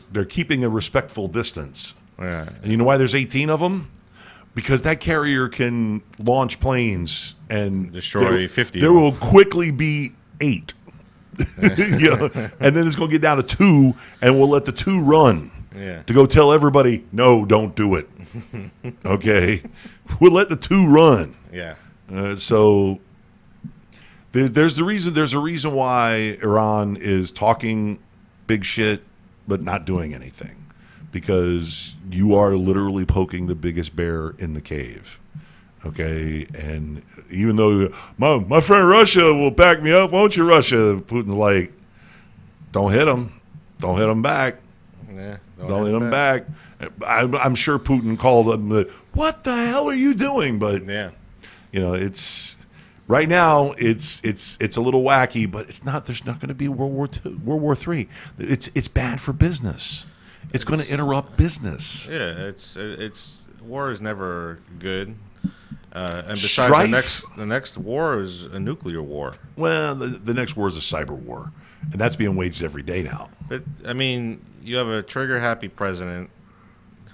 They're keeping a respectful distance. Yeah. And you know why there's 18 of them? Because that carrier can launch planes and Destroy 50 There of them. will quickly be 8. You know, and then it's going to get down to 2, and we'll let the 2 run. Yeah. To go tell everybody, no, don't do it. Okay, we'll let the 2 run. Yeah. So there's a reason why Iran is talking big shit but not doing anything, because you are literally poking the biggest bear in the cave. Okay, and even though my friend Russia will back me up, won't you, Russia? Putin's like, don't hit him back. Yeah. Don't hit him back. I'm sure Putin called him, what the hell are you doing? But Yeah. you know, it's right now it's a little wacky, but it's not. There's not going to be World War III. It's bad for business. It's going to interrupt business. Yeah. It's war is never good. And besides, the next war is a nuclear war. Well, the next war is a cyber war, and that's being waged every day now. But I mean, you have a trigger-happy president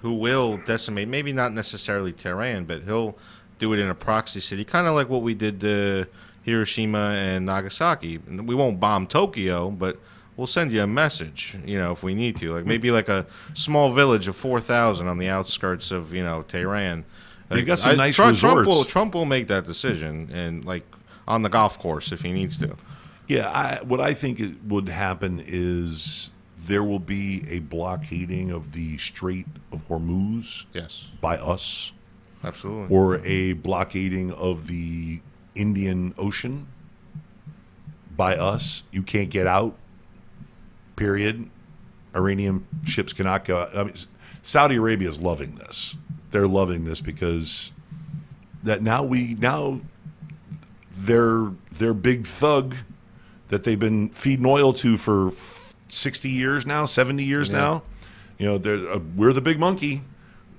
who will decimate, maybe not necessarily Tehran, but he'll do it in a proxy city, kind of like what we did to Hiroshima and Nagasaki. We won't bomb Tokyo, but we'll send you a message, if we need to. Like maybe like a small village of 4,000 on the outskirts of, Tehran. They got some nice resorts. Trump will make that decision, and like on the golf course if he needs to. Yeah, what I think would happen is there will be a blockading of the Strait of Hormuz. Yes, by us. Absolutely. Or a blockading of the Indian Ocean by us. You can't get out, period. Iranian ships cannot go out. I mean, Saudi Arabia is loving this. They're loving this because that now their big thug that they've been feeding oil to for 60 years now, 70 years now. We're the big monkey.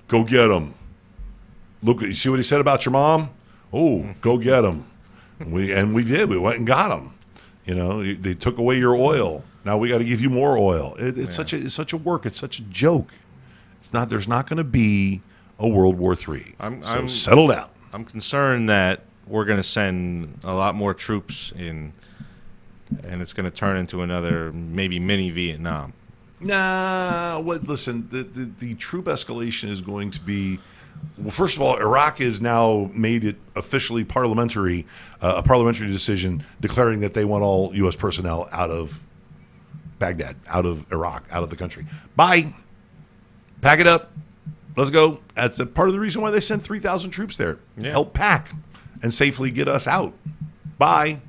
Go get them. Look, you see what he said about your mom? Oh, go get him. We did. We went and got him. They took away your oil. Now we got to give you more oil. It's such a work. It's such a joke. It's not. There's not going to be a World War III. So settle down. I'm concerned that we're going to send a lot more troops in, and it's going to turn into another maybe mini Vietnam. Nah. Listen, the troop escalation is going to be. Well, first of all, Iraq has now made it officially parliamentary, a parliamentary decision declaring that they want all U.S. personnel out of Baghdad, out of Iraq, out of the country. Bye. Pack it up. Let's go. That's a part of the reason why they sent 3,000 troops there. Yeah. Help pack and safely get us out. Bye.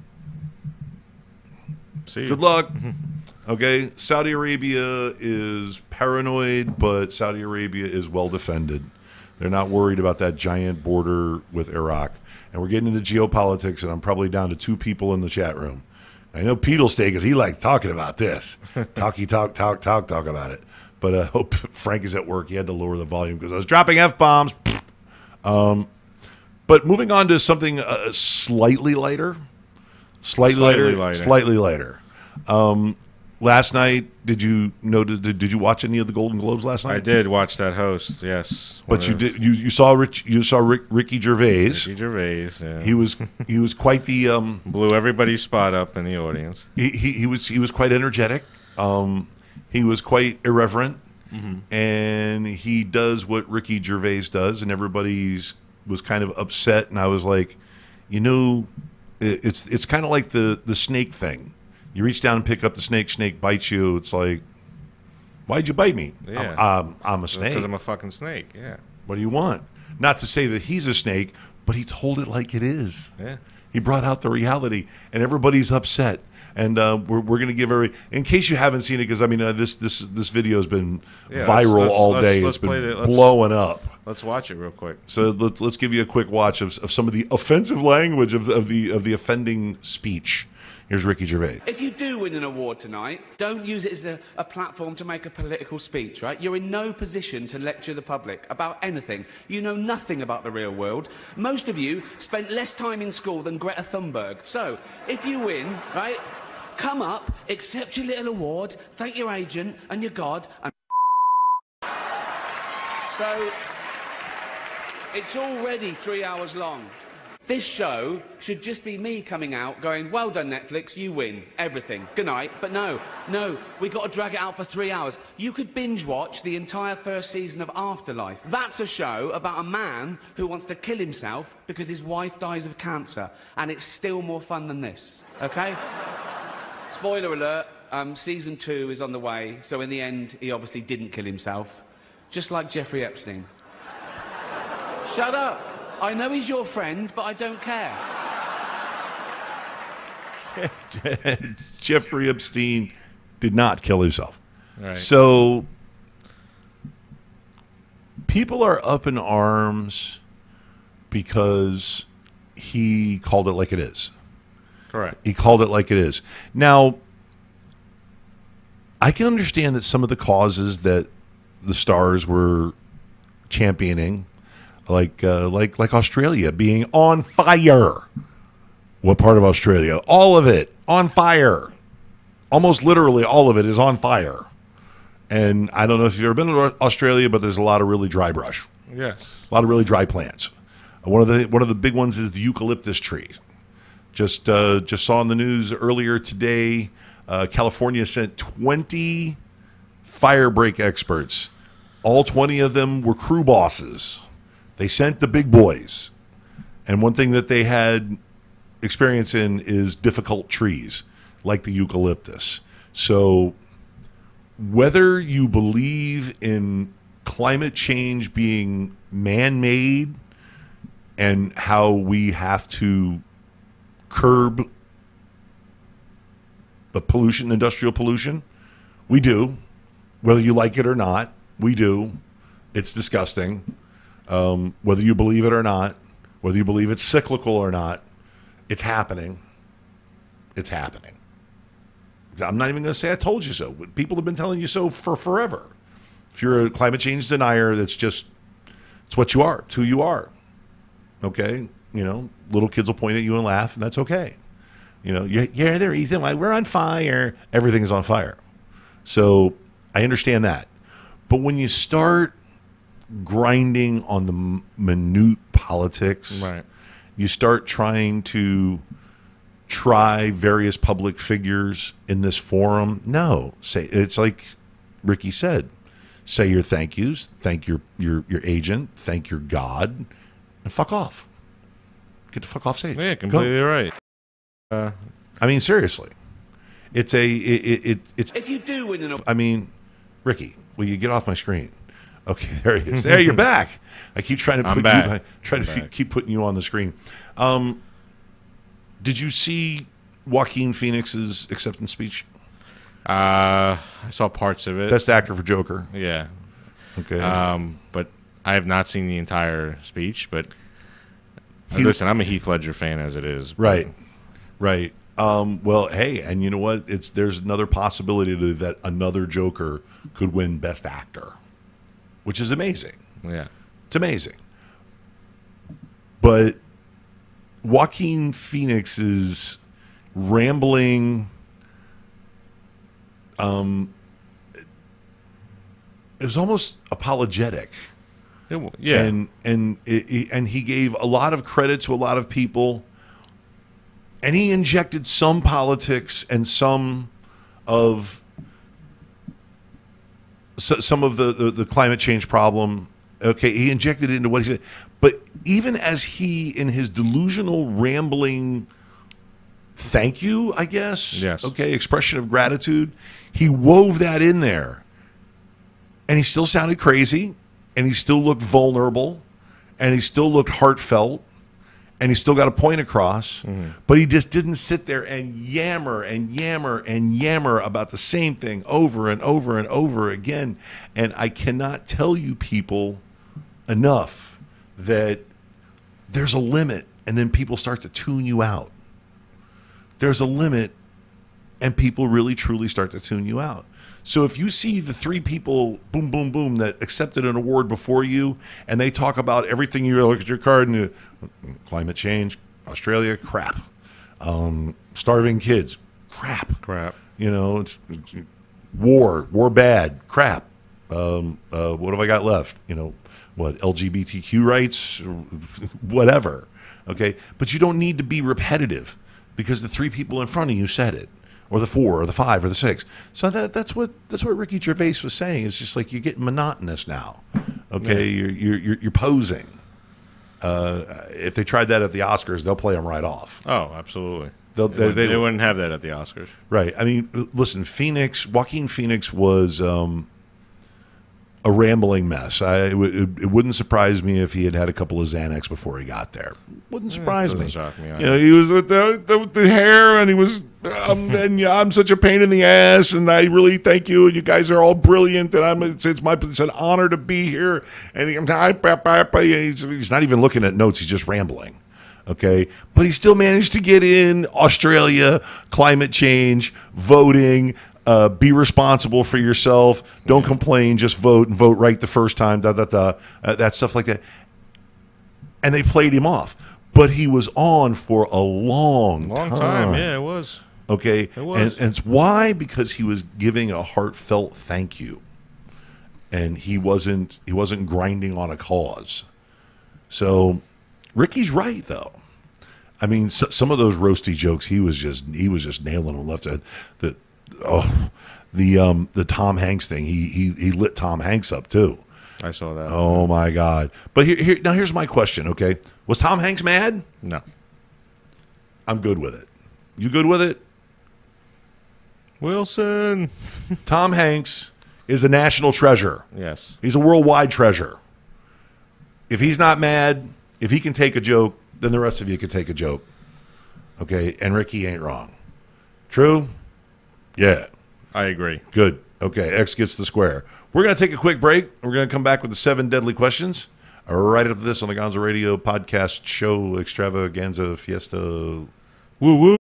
See you. Good luck. Okay. Saudi Arabia is paranoid, but Saudi Arabia is well defended. They're not worried about that giant border with Iraq. And we're getting into geopolitics, and I'm probably down to 2 people in the chat room. I know Pete will stay because he likes talking about this. Talk about it. But I hope Frank is at work. He had to lower the volume because I was dropping F-bombs. But moving on to something slightly lighter. Slightly lighter. Last night, did you watch any of the Golden Globes last night? I did watch that host. Yes, but you saw Ricky Gervais. Ricky Gervais. Yeah. He was quite the blew everybody's spot up in the audience. He was quite energetic. He was quite irreverent, and he does what Ricky Gervais does, and everybody was kind of upset. And I was like, it's kind of like the snake thing. You reach down and pick up the snake bites you. It's like, why'd you bite me? Yeah. I'm a snake. Because I'm a fucking snake, yeah. What do you want? Not to say that he's a snake, but he told it like it is. Yeah. He brought out the reality, and everybody's upset. And we're going to give in case you haven't seen it, because, this video has been viral all day. It's been blowing up. Let's watch it real quick. So let's give you a quick watch of some of the offensive language of the offending speech. Here's Ricky Gervais. If you do win an award tonight, don't use it as a platform to make a political speech, right? You're in no position to lecture the public about anything. You know nothing about the real world. Most of you spent less time in school than Greta Thunberg. So, if you win, right, come up, accept your little award, thank your agent and your God, and so, it's already 3 hours long. This show should just be me coming out going, well done, Netflix, you win everything. Good night. But no, we got to drag it out for 3 hours. You could binge watch the entire first season of Afterlife. That's a show about a man who wants to kill himself because his wife dies of cancer. And it's still more fun than this, okay? Spoiler alert, season 2 is on the way. So in the end, he obviously didn't kill himself. Just like Jeffrey Epstein. Shut up. I know he's your friend, but I don't care. Jeffrey Epstein did not kill himself. Right. So people are up in arms because he called it like it is. Correct. He called it like it is. Now, I can understand that some of the causes that the stars were championing, like Australia being on fire. What part of Australia? All of it on fire. Almost literally all of it is on fire. And I don't know if you've ever been to Australia, but there's a lot of really dry brush. Yes. A lot of really dry plants. One of the big ones is the eucalyptus tree. Just saw in the news earlier today, California sent 20 fire break experts. All 20 of them were crew bosses. They sent the big boys. And one thing that they had experience in is difficult trees, like the eucalyptus. So whether you believe in climate change being man-made and how we have to curb the pollution, industrial pollution, we do. Whether you like it or not, we do. It's disgusting. Whether you believe it or not, whether you believe it's cyclical or not, it's happening. It's happening. I'm not even going to say I told you so. People have been telling you so for forever. If you're a climate change denier, it's what you are. It's who you are. Okay? You know, little kids will point at you and laugh, and that's okay. You know, you're the reason why we're on fire. Everything is on fire. So I understand that. But when you start grinding on the minute politics, Right. You start trying to try various public figures in this forum. No, it's like Ricky said. Say your thank yous, thank your agent, thank your God, and fuck off. Get the fuck off stage. Yeah, completely right. I mean, seriously, it's If you do win an award, I mean, Ricky, will you get off my screen? Okay, there he is. There, you're back. I keep trying to I'm put back. keep putting you on the screen. Did you see Joaquin Phoenix's acceptance speech? I saw parts of it. Best actor for Joker. Yeah. Okay. But I have not seen the entire speech. But listen, I'm a Heath Ledger fan as it is. Right. Well, hey, and you know what? There's another possibility that another Joker could win Best Actor, which is amazing. Yeah. It's amazing. But Joaquin Phoenix's rambling, it was almost apologetic. Yeah. And he gave a lot of credit to a lot of people, and he injected some politics and some of the climate change problem. Okay, he injected it into what he said. But even as he, in his delusional, rambling thank you, I guess, yes, okay, expression of gratitude, he wove that in there. And he still sounded crazy, and he still looked vulnerable, and he still looked heartfelt, and he still got a point across, but he just didn't sit there and yammer about the same thing over and over and over again. And I cannot tell you people enough that there's a limit, and then people start to tune you out. There's a limit, and people really truly start to tune you out. So if you see the 3 people, boom, boom, boom, that accepted an award before you, and they talk about everything, you look at your card and climate change, Australia, crap. Starving kids, crap. You know, it's war bad, crap. What have I got left? You know, what, LGBTQ rights, whatever. Okay, but you don't need to be repetitive because the 3 people in front of you said it, or the 4, or the 5, or the 6. So that's what Ricky Gervais was saying. It's just like you're getting monotonous now. Okay, you're posing. If they tried that at the Oscars, they'll play them right off. Oh, absolutely. They wouldn't have that at the Oscars. Right. I mean, listen, Joaquin Phoenix was a rambling mess. It wouldn't surprise me if he had had a couple of Xanax before he got there. Wouldn't surprise me. Shock me. You know, he was with the hair, and he was, and yeah, I'm such a pain in the ass, and I really thank you, and you guys are all brilliant, and it's an honor to be here. And he's not even looking at notes; he's just rambling. Okay, but he still managed to get in Australia, climate change, voting. Be responsible for yourself. Don't complain. Just vote and vote right the first time. That stuff like that. And they played him off, but he was on for a long time. Yeah, it was. Okay, it was. And it's why? Because he was giving a heartfelt thank you, and he wasn't grinding on a cause. So Ricky's right, though. I mean, some of those roasty jokes, he was just nailing them left. The Tom Hanks thing, he lit Tom Hanks up too. I saw that. Oh my God! But here's my question. Okay, was Tom Hanks mad? No. I'm good with it. You good with it? Wilson. Tom Hanks is a national treasure. Yes. He's a worldwide treasure. If he's not mad, if he can take a joke, then the rest of you can take a joke. Okay, and Ricky ain't wrong. True? Yeah. I agree. Good. Okay, X gets the square. We're going to take a quick break. We're going to come back with the 7 deadly questions right after this on the Gonzo Radio podcast show extravaganza fiesta. Woo woo.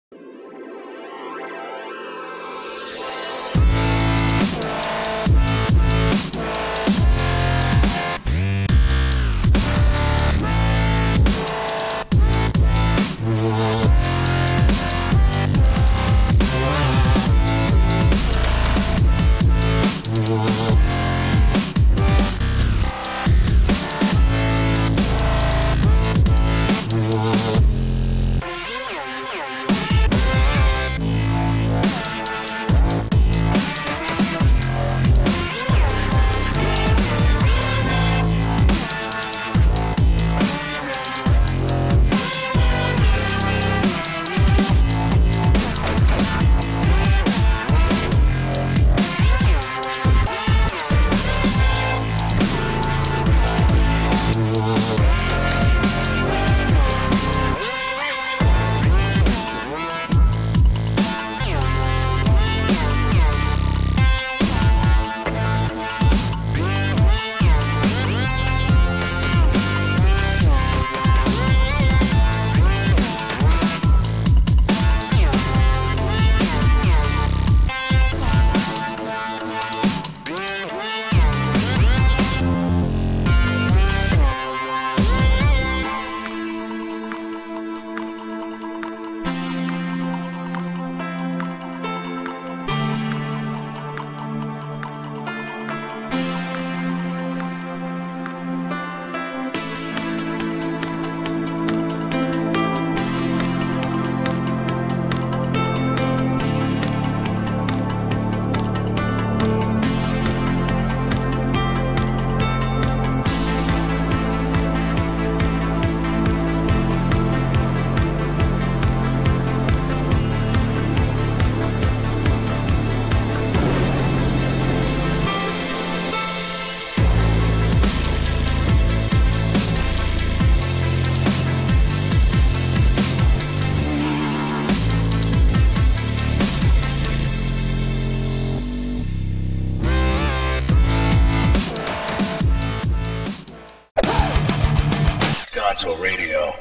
Gonzo Radio.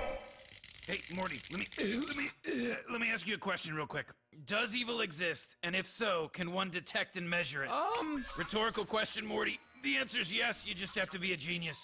Hey, Morty, let me ask you a question real quick. Does evil exist? And if so, can one detect and measure it? Rhetorical question, Morty. The answer's yes, you just have to be a genius.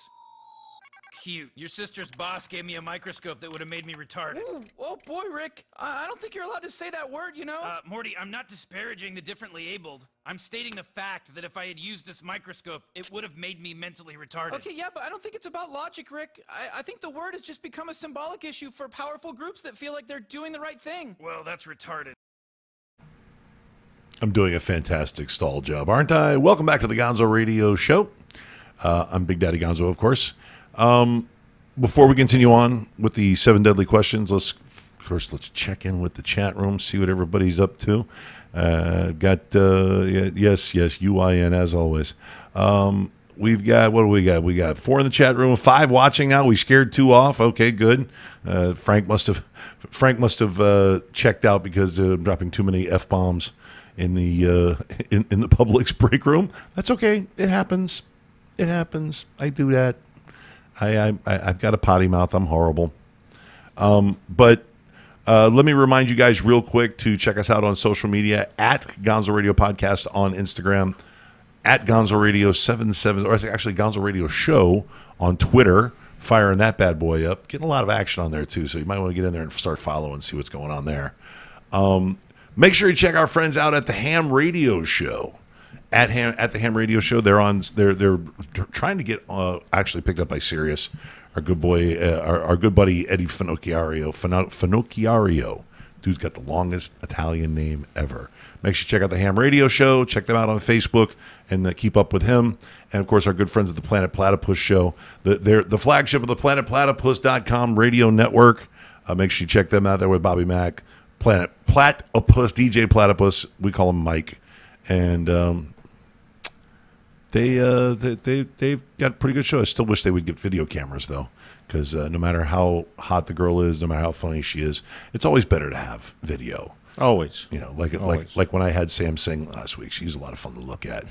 Cute. Your sister's boss gave me a microscope that would have made me retarded. Ooh, oh boy, Rick. I don't think you're allowed to say that word, you know? Morty, I'm not disparaging the differently abled. I'm stating the fact that if I had used this microscope, it would have made me mentally retarded. Okay, yeah, but I don't think it's about logic, Rick. I think the word has just become a symbolic issue for powerful groups that feel like they're doing the right thing. Well, that's retarded. I'm doing a fantastic stall job, aren't I? Welcome back to the Gonzo Radio Show. I'm Big Daddy Gonzo, of course. Before we continue on with the 7 deadly questions, let's check in with the chat room, see what everybody's up to. Yes, UIN as always. We've got, what do we got? We got 4 in the chat room, 5 watching now. We scared 2 off. Okay, good. Frank must have checked out because I'm dropping too many F-bombs in the in the Publix break room. That's okay. It happens. It happens. I do that. I've got a potty mouth. I'm horrible. But let me remind you guys real quick to check us out on social media at Gonzo Radio Podcast on Instagram, at Gonzo Radio 77, or actually Gonzo Radio Show on Twitter. Firing that bad boy up. Getting a lot of action on there too, so you might want to get in there and start following and see what's going on there. Make sure you check our friends out at the Ham Radio Show. At the Ham Radio Show, they're trying to get actually picked up by Sirius. Our good boy, our good buddy Eddie Finocchiario. Dude's got the longest Italian name ever. Make sure you check out the Ham Radio Show. Check them out on Facebook and keep up with him. And of course, our good friends at the Planet Platypus Show. They're the flagship of the PlanetPlatypus.com radio network. Make sure you check them out there with Bobby Mack, Planet Platypus, DJ Platypus. We call him Mike, and they've got a pretty good show. I still wish they would get video cameras though, because no matter how hot the girl is, no matter how funny she is, it's always better to have video. Always. You know, like when I had Sam Singh last week. She's a lot of fun to look at.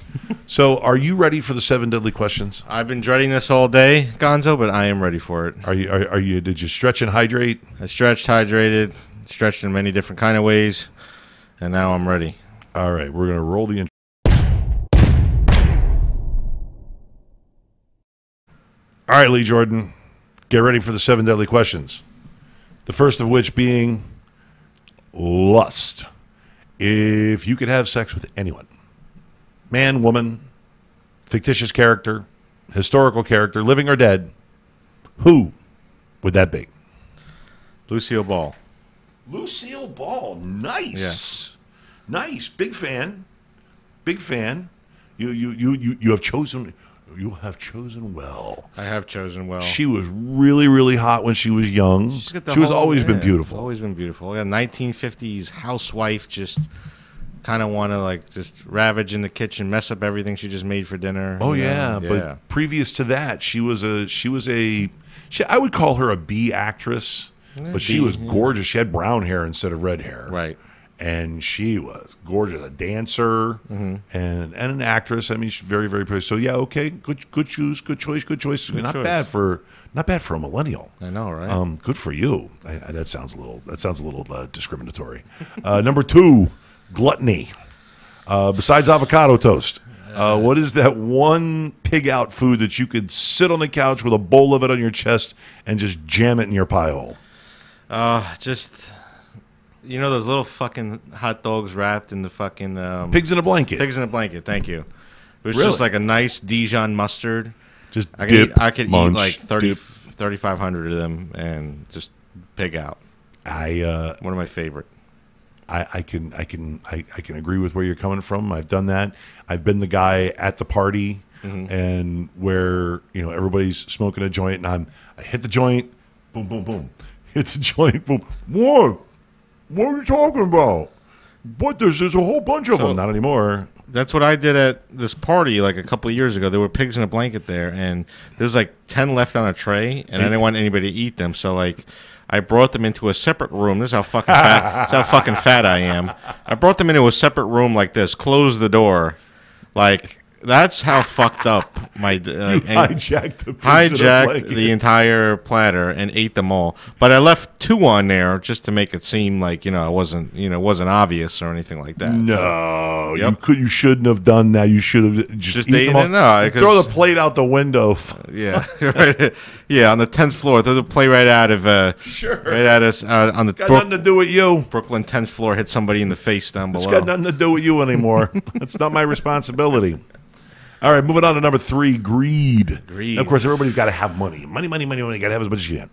So, are you ready for the 7 deadly questions? I've been dreading this all day, Gonzo, but I am ready for it. Are you? Did you stretch and hydrate? I stretched, hydrated, stretched in many different kind of ways, and now I'm ready. All right, we're gonna roll the intro. All right, Lee Jordan, get ready for the 7 deadly questions. The first of which being lust. If you could have sex with anyone, man, woman, fictitious character, historical character, living or dead, who would that be? Lucille Ball. Lucille Ball. Nice. Yeah. Nice. Big fan. Big fan. You have chosen... You have chosen well. I have chosen well. She was really, really hot when she was young. She was always been beautiful. Always been beautiful. Yeah, 1950s housewife, just kind of want to just ravage in the kitchen, mess up everything she just made for dinner. Oh yeah, but previous to that, she was a I would call her a B actress, but she was gorgeous. She had brown hair instead of red hair. Right. And she was gorgeous, a dancer and an actress. I mean, she's very, very pretty. So yeah, okay, good choice. Not bad for a millennial. I know, right? Good for you. That sounds a little discriminatory. Number 2, gluttony. Besides avocado toast, what is that one pig out food that you could sit on the couch with a bowl of it on your chest and just jam it in your pie hole? You know those little fucking hot dogs wrapped in the fucking... Pigs in a blanket. Pigs in a blanket, thank you. It was Really? just like a nice Dijon mustard. Just I dip, could munch, eat like 30, dip. 3,500 of them and just pig out. One of my favorite. I can agree with where you're coming from. I've done that. I've been the guy at the party and where everybody's smoking a joint and I hit the joint, boom, boom, boom. Hit the joint, boom. What are you talking about? What? There's a whole bunch of them. Not anymore. That's what I did at this party like a couple of years ago. There were pigs in a blanket there, and there was like 10 left on a tray, and I didn't want anybody to eat them. So I brought them into a separate room. This is how fucking fat. This is how fucking fat I am. I brought them into a separate room like this. Closed the door, That's how fucked up my hijacked the pizza the entire platter and ate them all. But I left 2 on there just to make it seem like it wasn't obvious or anything like that. No, you shouldn't have done that. You should have just eaten them all. No, throw the plate out the window. Yeah, right. Yeah, on the 10th floor, throw the plate right out of right at us on the got nothing to do with you. Brooklyn 10th floor. Hit somebody in the face down below. It's got nothing to do with you anymore. It's not my responsibility. All right, moving on to number 3, greed. Greed. Now, of course, everybody's got to have money. Money. You got to have as much as you can.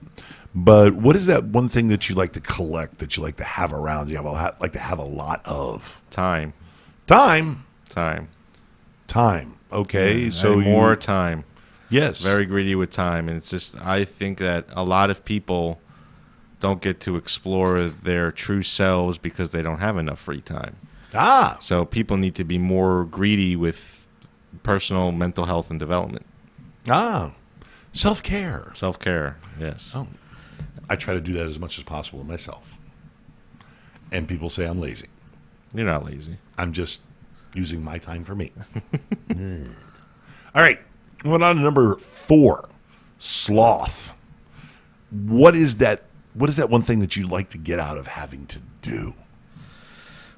But what is that one thing that you like to collect, that you like to have around, like to have a lot of? Time. Okay, so more time. Yes. Very greedy with time. And it's just, I think that a lot of people don't get to explore their true selves because they don't have enough free time. So people need to be more greedy with personal mental health and development. Self-care. Self-care, yes. Oh, I try to do that as much as possible myself. And people say I'm lazy. You're not lazy. I'm just using my time for me. All right. Moving on to number 4, sloth. What is that one thing that you like to get out of having to do?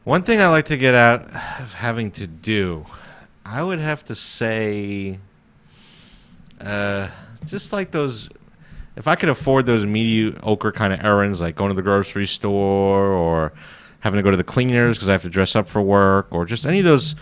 One thing I like to get out of having to do, I would have to say, just like those, if I could afford those mediocre kind of errands, like going to the grocery store or having to go to the cleaners because I have to dress up for work, or just any of those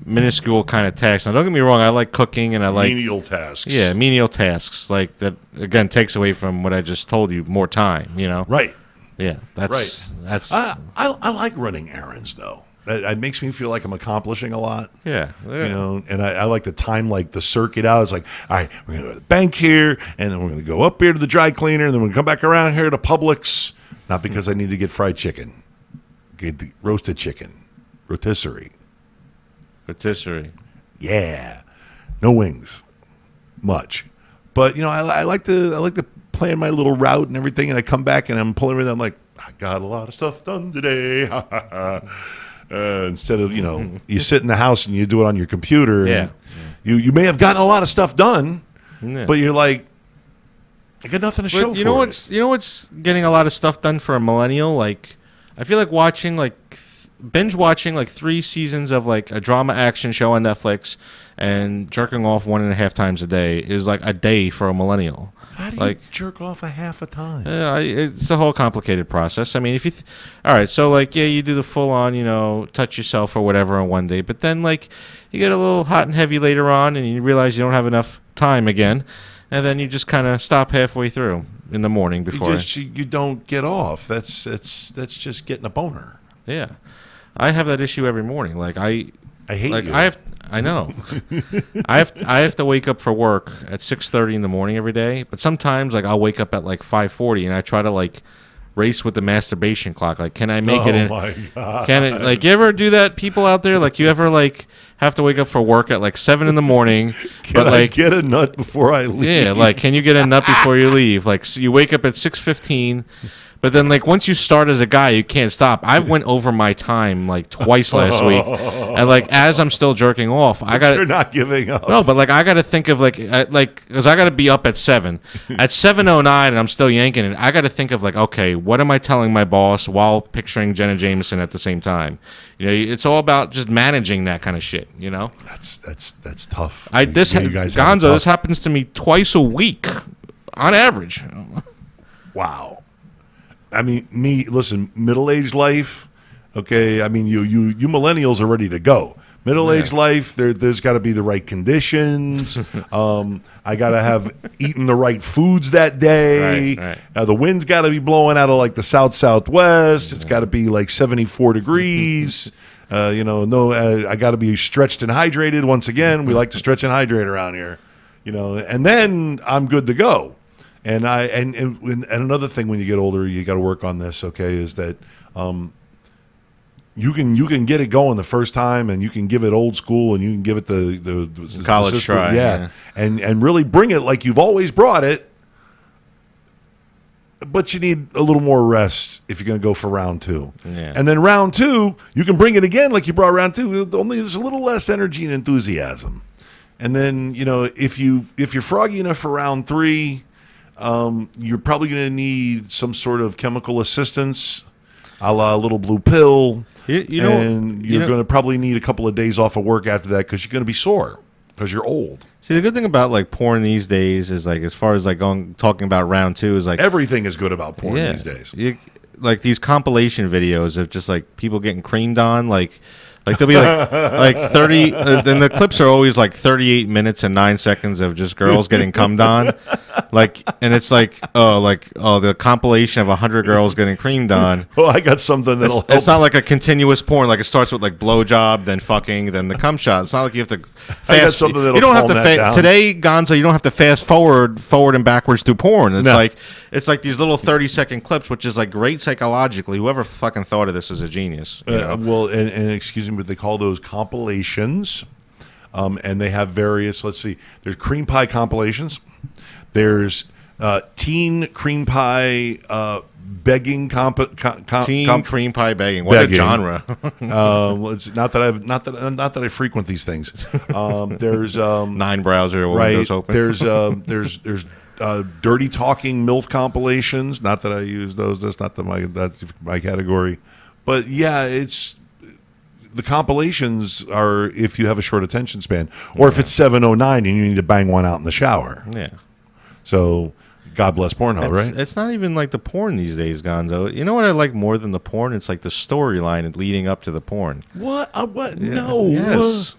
minuscule kind of tasks. Now, don't get me wrong, I like cooking and I like menial tasks. Yeah, menial tasks. Like that, again, takes away from what I just told you, more time, Right. Yeah, that's right. That's I like running errands though. It makes me feel like I'm accomplishing a lot. Yeah. And I like to time like the circuit out. It's like, all right, we're going to go to the bank here, and then we're going to go up here to the dry cleaner, and then we're going to come back around here to Publix. Not because I need to get fried chicken. Get the roasted chicken, rotisserie. Yeah, no wings, much. But I like to plan my little route and everything, and I come back and I'm pulling everything. I'm like, I got a lot of stuff done today. Instead of you sit in the house and you do it on your computer. Yeah. And you may have gotten a lot of stuff done, but you're like, I got nothing to show for it. You know what's getting a lot of stuff done for a millennial? Like, I feel like binge watching like 3 seasons of like a drama action show on Netflix and jerking off 1.5 times a day is like a day for a millennial. How do you jerk off a half a time? It's a whole complicated process. I mean, if you, all right, so like, yeah, you do the full on, touch yourself or whatever on one day, but then like you get a little hot and heavy later on, and you realize you don't have enough time again, and then you just kind of stop halfway through in the morning before you don't get off. That's just getting a boner. Yeah, I have that issue every morning. Like I hate you. I know. I have to wake up for work at 6:30 in the morning every day. But sometimes, like, I'll wake up at like 5:40, and I try to like race with the masturbation clock. Like, can I make it in? Oh my god! Can it? Like, you ever do that? People out there, like, you ever like have to wake up for work at like 7 in the morning? Can I get a nut before I leave? Yeah, like, can you get a nut before you leave? Like, so you wake up at 6:15. But then, like, once you start as a guy, you can't stop. I went over my time, like, twice last week. And, like, as I'm still jerking off, you're not giving up. No, but, like, I got to think of, because I got to be up at 7. At 7:09, and I'm still yanking it, I got to think of, like, okay, what am I telling my boss while picturing Jenna Jameson at the same time? It's all about just managing that kind of shit, That's tough. Gonzo, this happens to me twice a week, on average. Wow. I mean, listen, middle-aged life, okay, I mean, you millennials are ready to go. Middle-aged life, there's got to be the right conditions. I got to have eaten the right foods that day. Right. The wind's got to be blowing out of, like, the southwest. It's got to be, like, 74 degrees. I got to be stretched and hydrated. Once again, we like to stretch and hydrate around here. And then I'm good to go. And another thing when you get older, you got to work on this. Okay, is that you can get it going the first time, and you can give it old school, and you can give it the college try, yeah, and really bring it like you've always brought it. But you need a little more rest if you're going to go for round 2. Yeah. And then round 2, you can bring it again like you brought round 2. Only there's a little less energy and enthusiasm. And then, if you're froggy enough for round 3, you're probably going to need some sort of chemical assistance, a la little blue pill. And you're going to probably need a couple of days off of work after that because you're going to be sore because you're old. See, the good thing about like porn these days is like, as far as like talking about round 2 is like everything is good about porn these days. Like these compilation videos of just like people getting creamed on, like they'll be like 30. Then the clips are always like 38 minutes and 9 seconds of just girls getting cummed on, and it's the compilation of 100 girls getting creamed on. Well, I got something that'll help. It's not like a continuous porn. Like it starts with like blowjob, then fucking, then the cum shot. It's not like you have to. I got something that'll you don't have calm to that down. Today, Gonzo. You don't have to fast forward and backwards through porn. It's like these little 30-second clips, which is like great psychologically. Whoever fucking thought of this is a genius. Well, and excuse me, but they call those compilations, and they have various. Let's see, there's cream pie compilations. There's teen cream pie begging cream pie begging. What a genre! It's not that I frequent these things. There's 9 browser windows open. There's dirty talking MILF compilations. Not that I use those. That's my category. But yeah, it's the compilations are if you have a short attention span, or if it's 7:09 and you need to bang one out in the shower. Yeah. So, God bless Pornhub, right? It's not even like the porn these days, Gonzo. You know what I like more than the porn? It's like the storyline leading up to the porn. What? What? Yeah. No.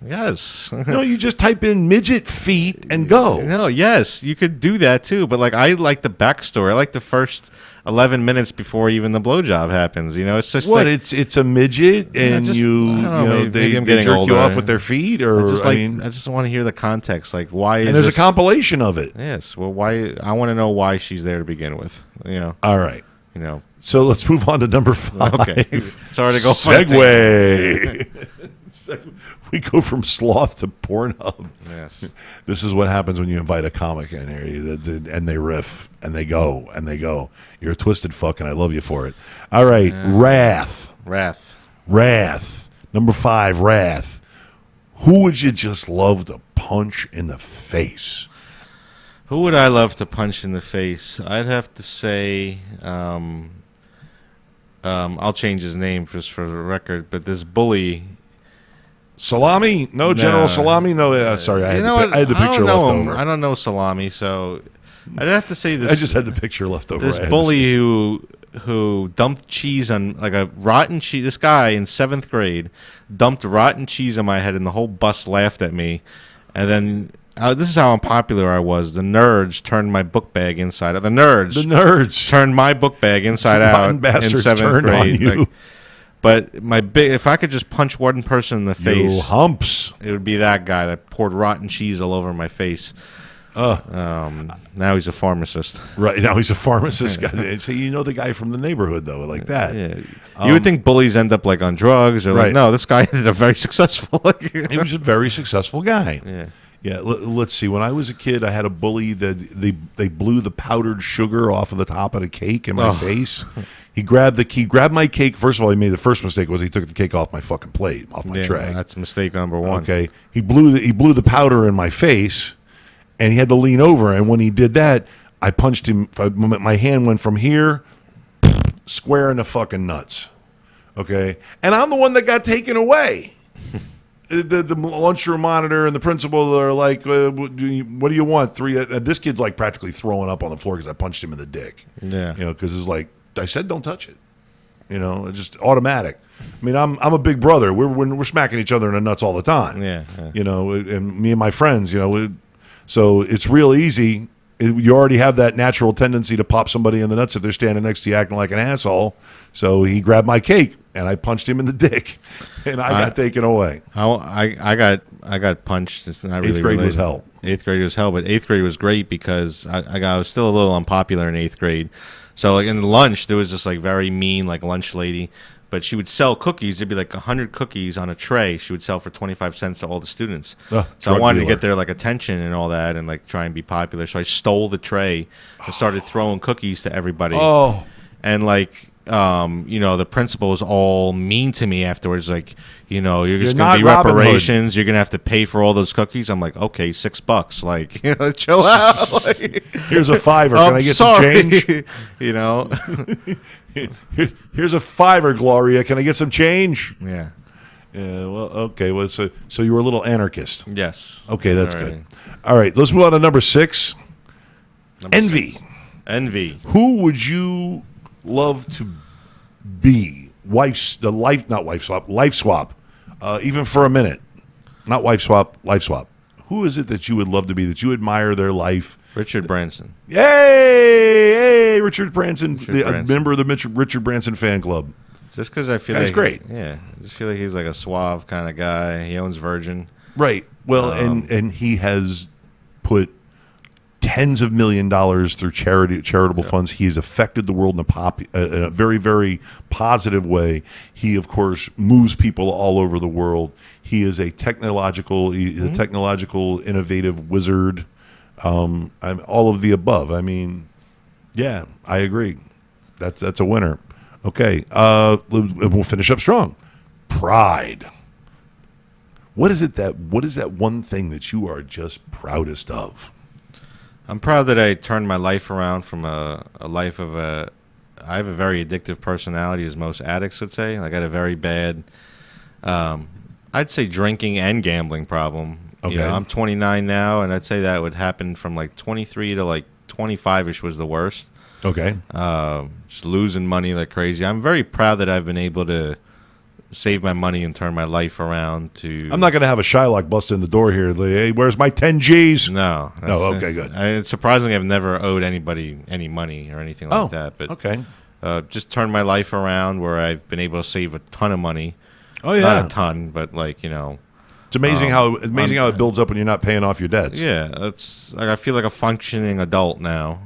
Yes. No, you just type in midget feet and go. No, yes, you could do that too. But like, I like the backstory. I like the first 11 minutes before even the blowjob happens. It's just what? Like, it's a midget, and they jerk older. you off with their feet, or I just want to hear the context. Like, why is and there's this? A compilation of it. Yes. Well, why? I want to know why she's there to begin with. All right. So let's move on to number 5. Okay. Sorry to go. Segue. We go from sloth to Pornhub. Yes. This is what happens when you invite a comic in here, and they riff, and they go, and they go. You're a twisted fuck, and I love you for it. All right, Wrath. Number 5, Wrath. Who would you just love to punch in the face? Who would I love to punch in the face? I'd have to say, I'll change his name just for the record, but this bully. Salami? No, General Salami? No, sorry, I had the picture left over. I don't know Salami, so I'd have to say this. I just had the picture left over. This bully who dumped cheese on, like a rotten cheese. This guy in 7th grade dumped rotten cheese on my head, and the whole bus laughed at me. And then this is how unpopular I was. The nerds turned my book bag inside out. The nerds turned my book bag inside out in 7th grade. But if I could just punch one person in the face, you humps, it would be that guy that poured rotten cheese all over my face. Now he's a pharmacist. Right, now he's a pharmacist. So the guy from the neighborhood, though, like that. Yeah. You would think bullies end up like on drugs, or like, no, this guy ended up very successful. He was a very successful guy. Yeah. Yeah, let's see. When I was a kid, I had a bully that they blew the powdered sugar off of the top of the cake in my face. He grabbed my cake. First of all, he made the first mistake was he took the cake off my fucking plate, off my tray. That's mistake number 1. Okay, he blew the powder in my face, and he had to lean over. And when he did that, I punched him. My hand went from here, square in the fucking nuts. Okay, and I'm the one that got taken away. The lunchroom monitor and the principal are like, what do you want? 3? This kid's like practically throwing up on the floor because I punched him in the dick. Yeah. Because it's like, I said don't touch it. It's just automatic. I mean, I'm a big brother. We're smacking each other in the nuts all the time. Yeah. And me and my friends, so it's real easy. You already have that natural tendency to pop somebody in the nuts if they're standing next to you acting like an asshole. So he grabbed my cake and I punched him in the dick, and I got taken away. I got punched. It's not really 8th grade was hell. 8th grade was hell, but 8th grade was great because I was still a little unpopular in 8th grade. So like in lunch, there was this like very mean like lunch lady, but she would sell cookies. There'd be like 100 cookies on a tray. She would sell for 25 cents to all the students. So I wanted to get their like attention and all that, and like try and be popular. So I stole the tray and started throwing cookies to everybody. Oh, and like the principal is all mean to me afterwards. Like, you're just You're going to be not Robin Hood. reparations. You're going to have to pay for all those cookies. I'm like, okay, $6. Like, chill out. Like, Here's a $5. Can I get some change? Here's a $5, Gloria. Can I get some change? Yeah. Yeah. Well, okay. Well, so you were a little anarchist. Yes. Okay, that's All right. good. All right, let's move on to number 6. Envy. Envy. Who would you love to be? Life swap. Even for a minute. Not wife swap, life swap. Who is it that you would love to be, that you admire their life? Richard Branson. Hey, Richard Branson, Branson. a member of the Richard Branson fan club. Just because I feel Guy's like great. Yeah, I just feel like he's like a suave kind of guy. He owns Virgin. Right. Well, and he has put tens of $millions through charitable funds. He has affected the world in a very, very positive way. He, of course, moves people all over the world. He is a technological innovative wizard. I'm all of the above. I mean, yeah, I agree. That's a winner. Okay, we'll finish up strong. Pride. What is that one thing that you are just proudest of? I'm proud that I turned my life around from a life of I have a very addictive personality, as most addicts would say. I got a very bad, I'd say, drinking and gambling problem. Okay. I'm 29 now, and I'd say that would happen from like 23 to like 25-ish was the worst. Okay. Just losing money like crazy. I'm very proud that I've been able to save my money and turn my life around to... I'm not going to have a Shylock bust in the door here. Hey, where's my 10 G's? No. No, okay, good. Surprisingly, I've never owed anybody any money or anything like that. But okay. Just turned my life around where I've been able to save a ton of money. Oh, yeah. Not a ton, but like, It's amazing how it builds up when you're not paying off your debts. Yeah, it's like I feel like a functioning adult now.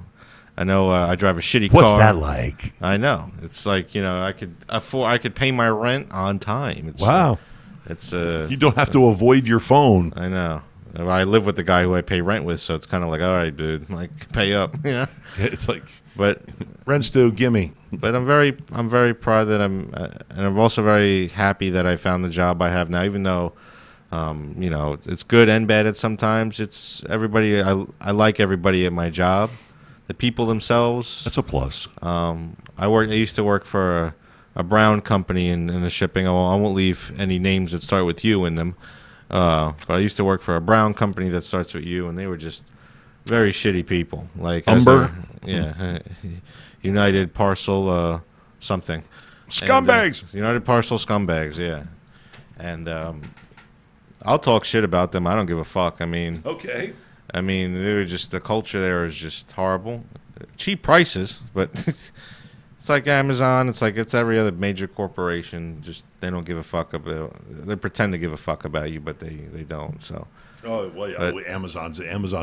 I know I drive a shitty car. What's that like? I know. It's like, I could pay my rent on time. Wow. You don't have to avoid your phone. I know. I live with the guy who I pay rent with, so it's kind of like, all right, dude, like pay up. Yeah. It's like, but rent's due, gimme. But I'm very proud that and I'm also very happy that I found the job I have now, even though it's good and bad at sometimes. It's everybody. I like everybody at my job. The people themselves. That's a plus. I used to work for a brown company in the shipping. I won't leave any names that start with U in them. But I used to work for a brown company that starts with U, and they were just very shitty people. Like Umber? United Parcel something. Scumbags. And, United Parcel scumbags, yeah. And I'll talk shit about them. I don't give a fuck. Okay. They're just, the culture there is just horrible. Cheap prices, but it's like Amazon. It's like it's every other major corporation. Just they don't give a fuck about. They pretend to give a fuck about you, but they don't. So. Oh well, yeah, Amazon's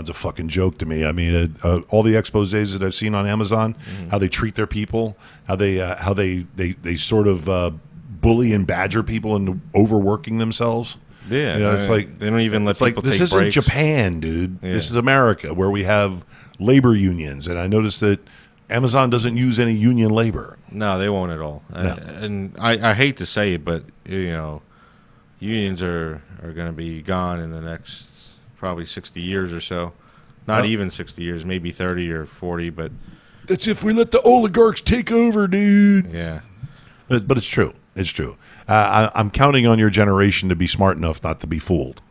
a fucking joke to me. All the exposés that I've seen on Amazon, how they treat their people, how they sort of bully and badger people into overworking themselves. Yeah, it's like they don't even let people take breaks. This isn't Japan, dude. Yeah. This is America, where we have labor unions, and I noticed that Amazon doesn't use any union labor. No, they won't at all. No. And I hate to say it, but unions are going to be gone in the next probably 60 years or so. Not even 60 years, maybe 30 or 40, but that's if we let the oligarchs take over, dude. Yeah, but it's true. It's true. I'm counting on your generation to be smart enough not to be fooled.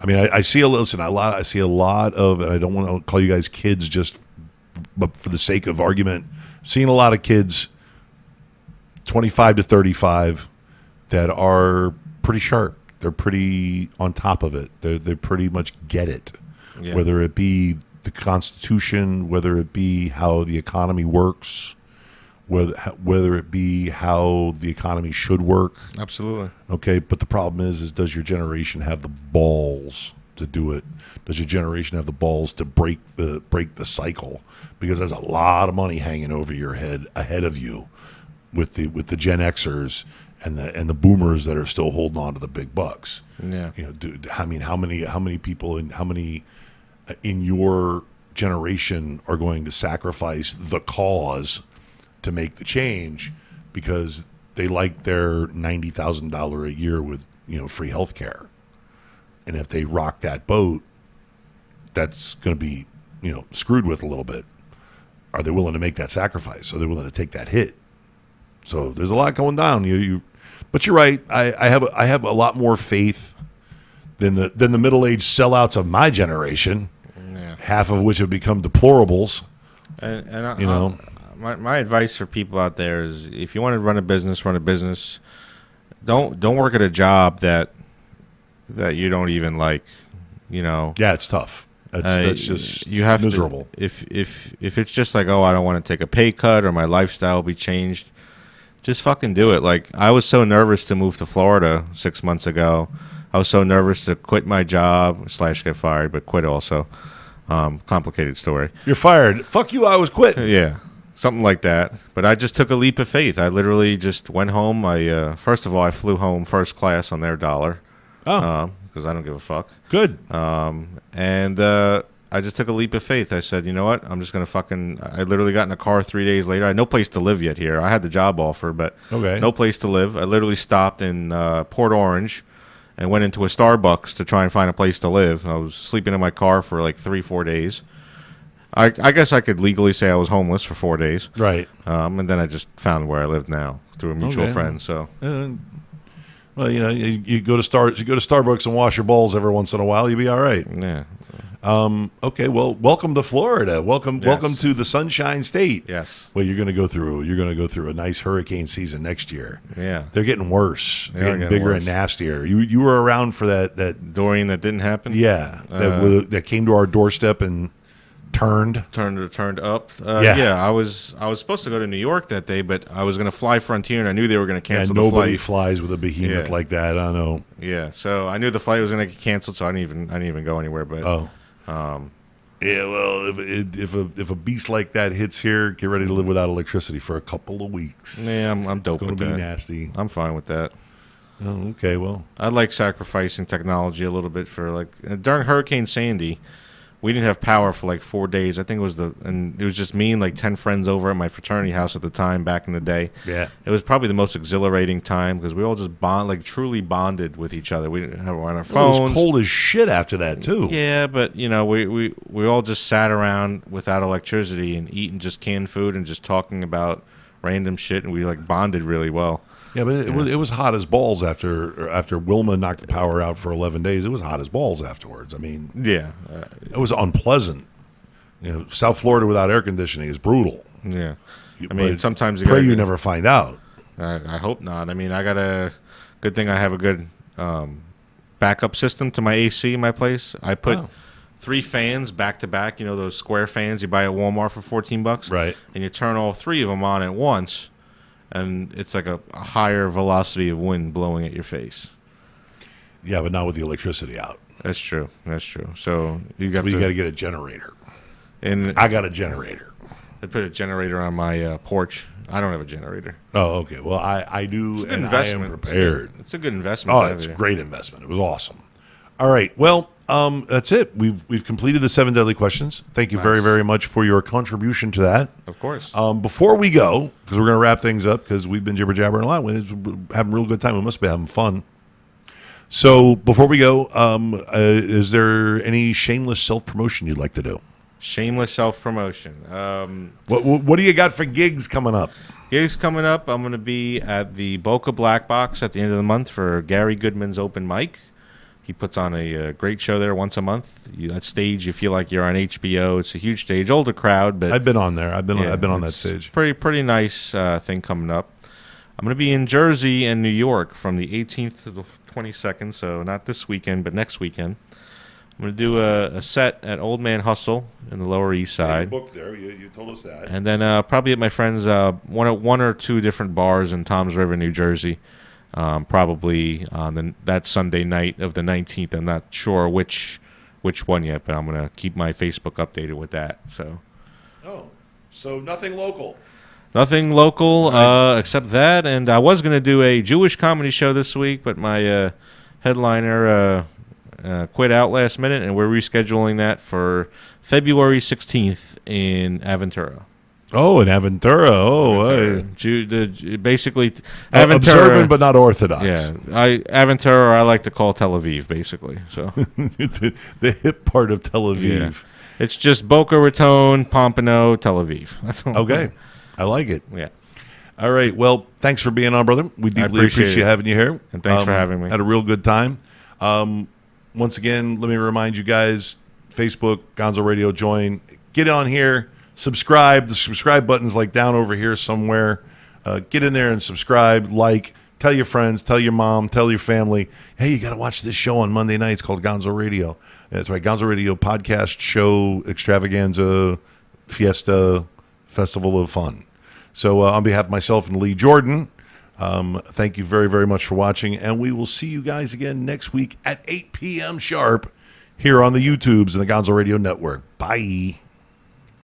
I see a lot of, and I don't want to call you guys kids but for the sake of argument, seeing a lot of kids 25 to 35 that are pretty sharp. They're pretty on top of it. They pretty much get it, whether it be the Constitution, whether it be how the economy works, whether it be how the economy should work. Absolutely. Okay, but the problem is does your generation have the balls to do it? Does your generation have the balls to break the cycle? Because there's a lot of money hanging over your head ahead of you with the Gen Xers and the boomers that are still holding on to the big bucks. Yeah. Dude, how many people in your generation are going to sacrifice the cause to make the change because they like their $90,000 a year with free health care. And if they rock that boat, that's going to be screwed with a little bit. Are they willing to make that sacrifice? Are they willing to take that hit? So there's a lot going down. But you're right. I have a lot more faith than the middle-aged sellouts of my generation, half of which have become deplorables. My advice for people out there is, if you want to run a business. Don't work at a job that you don't even like. Yeah, it's tough. That's just miserable. If it's just like, oh, I don't want to take a pay cut or my lifestyle will be changed, just fucking do it. Like, I was so nervous to move to Florida 6 months ago. I was so nervous to quit my job / get fired, but quit also. Complicated story. You're fired. Fuck you, I was quitting. Yeah, something like that. But I just took a leap of faith. I literally just went home. First of all, I flew home first class on their dollar. Oh. Because I don't give a fuck. Good. And I just took a leap of faith. I said, you know what? I'm just going to I literally got in a car 3 days later. I had no place to live yet here. I had the job offer, but no place to live. I literally stopped in Port Orange and went into a Starbucks to try and find a place to live. I was sleeping in my car for like 3-4 days. I guess I could legally say I was homeless for 4 days. Right. And then I just found where I live now through a mutual friend. So. Well, you go to Starbucks and wash your balls every once in a while, you'll be all right. Yeah. Okay. Well, welcome to Florida. Welcome to the Sunshine State. Yes. Well, you're going to go through a nice hurricane season next year. Yeah. They're getting worse. They're getting bigger and nastier. You were around for that Dorian that didn't happen. Yeah. That came to our doorstep and turned up. Yeah, I was supposed to go to New York that day, but I was going to fly Frontier, and I knew they were going to cancel the flight. Nobody flies with a behemoth like that. I know. Yeah, so I knew the flight was going to get canceled, so I didn't even go anywhere. But yeah, well, if a beast like that hits here, get ready to live without electricity for a couple of weeks. Yeah, I'm dope with that. It's going to be nasty. I'm fine with that. Oh, okay. Well, I like sacrificing technology a little bit for during Hurricane Sandy. We didn't have power for like 4 days. I think it was just me and like 10 friends over at my fraternity house at the time back in the day. Yeah. It was probably the most exhilarating time because we all just truly bonded with each other. We didn't have on our phones. It was cold as shit after that too. Yeah, but we all just sat around without electricity and eating just canned food and just talking about random shit, and we like bonded really well. Yeah, but it was hot as balls after Wilma knocked the power out for 11 days. It was hot as balls afterwards. I mean, yeah, it was unpleasant. South Florida without air conditioning is brutal. Yeah, I mean, sometimes you never find out. I hope not. I mean, I got a good thing. I have a good backup system to my AC in my place. I put 3 fans back to back. Those square fans you buy at Walmart for $14, right? And you turn all 3 of them on at once. And it's like a higher velocity of wind blowing at your face. Yeah, but not with the electricity out. That's true. So you got to get a generator. And I got a generator. I put a generator on my porch. I don't have a generator. Oh, okay. Well, I do, and I am prepared. It's a good investment. Oh, it's a great investment. It was awesome. All right. Well, that's it. We've completed the 7 deadly questions. Thank you very, very much for your contribution to that. Of course. Before we go, because we're going to wrap things up, because we've been jibber jabbering a lot, we're having a real good time. We must be having fun. So before we go, is there any shameless self promotion you'd like to do? Shameless self promotion. What do you got for gigs coming up? Gigs coming up. I'm going to be at the Boca Black Box at the end of the month for Gary Goodman's open mic. He puts on a great show there once a month. That stage, you feel like you're on HBO. It's a huge stage, older crowd, but I've been on there. I've been on that stage. Pretty nice thing coming up. I'm going to be in Jersey and New York from the 18th to the 22nd, so not this weekend, but next weekend. I'm going to do a set at Old Man Hustle in the Lower East Side. You booked there. You told us that. And then probably at my friend's one or two different bars in Toms River, New Jersey. Probably on that Sunday night of the 19th. I'm not sure which one yet, but I'm going to keep my Facebook updated with that. So nothing local. Nothing local except that. And I was going to do a Jewish comedy show this week, but my headliner quit out last minute, and we're rescheduling that for February 16th in Aventura. Oh, in Aventura. Oh, basically, Aventura. Observant but not orthodox. Yeah, Aventura I like to call Tel Aviv, basically. So the hip part of Tel Aviv. Yeah. It's just Boca Raton, Pompano, Tel Aviv. That's all. Okay, I like it. Yeah. All right. Well, thanks for being on, brother. We deeply appreciate having you here. And thanks for having me. Had a real good time. Once again, let me remind you guys, Facebook, Gonzo Radio, join. Get on here. Subscribe. The subscribe button's like down over here somewhere. Get in there and subscribe, like, tell your friends, tell your mom, tell your family. Hey, you got to watch this show on Monday nights called Gonzo Radio. That's right, Gonzo Radio podcast show extravaganza fiesta festival of fun. So on behalf of myself and Lee Jordan, thank you very, very much for watching, and we will see you guys again next week at 8 p.m. sharp here on the YouTubes and the Gonzo Radio Network. Bye.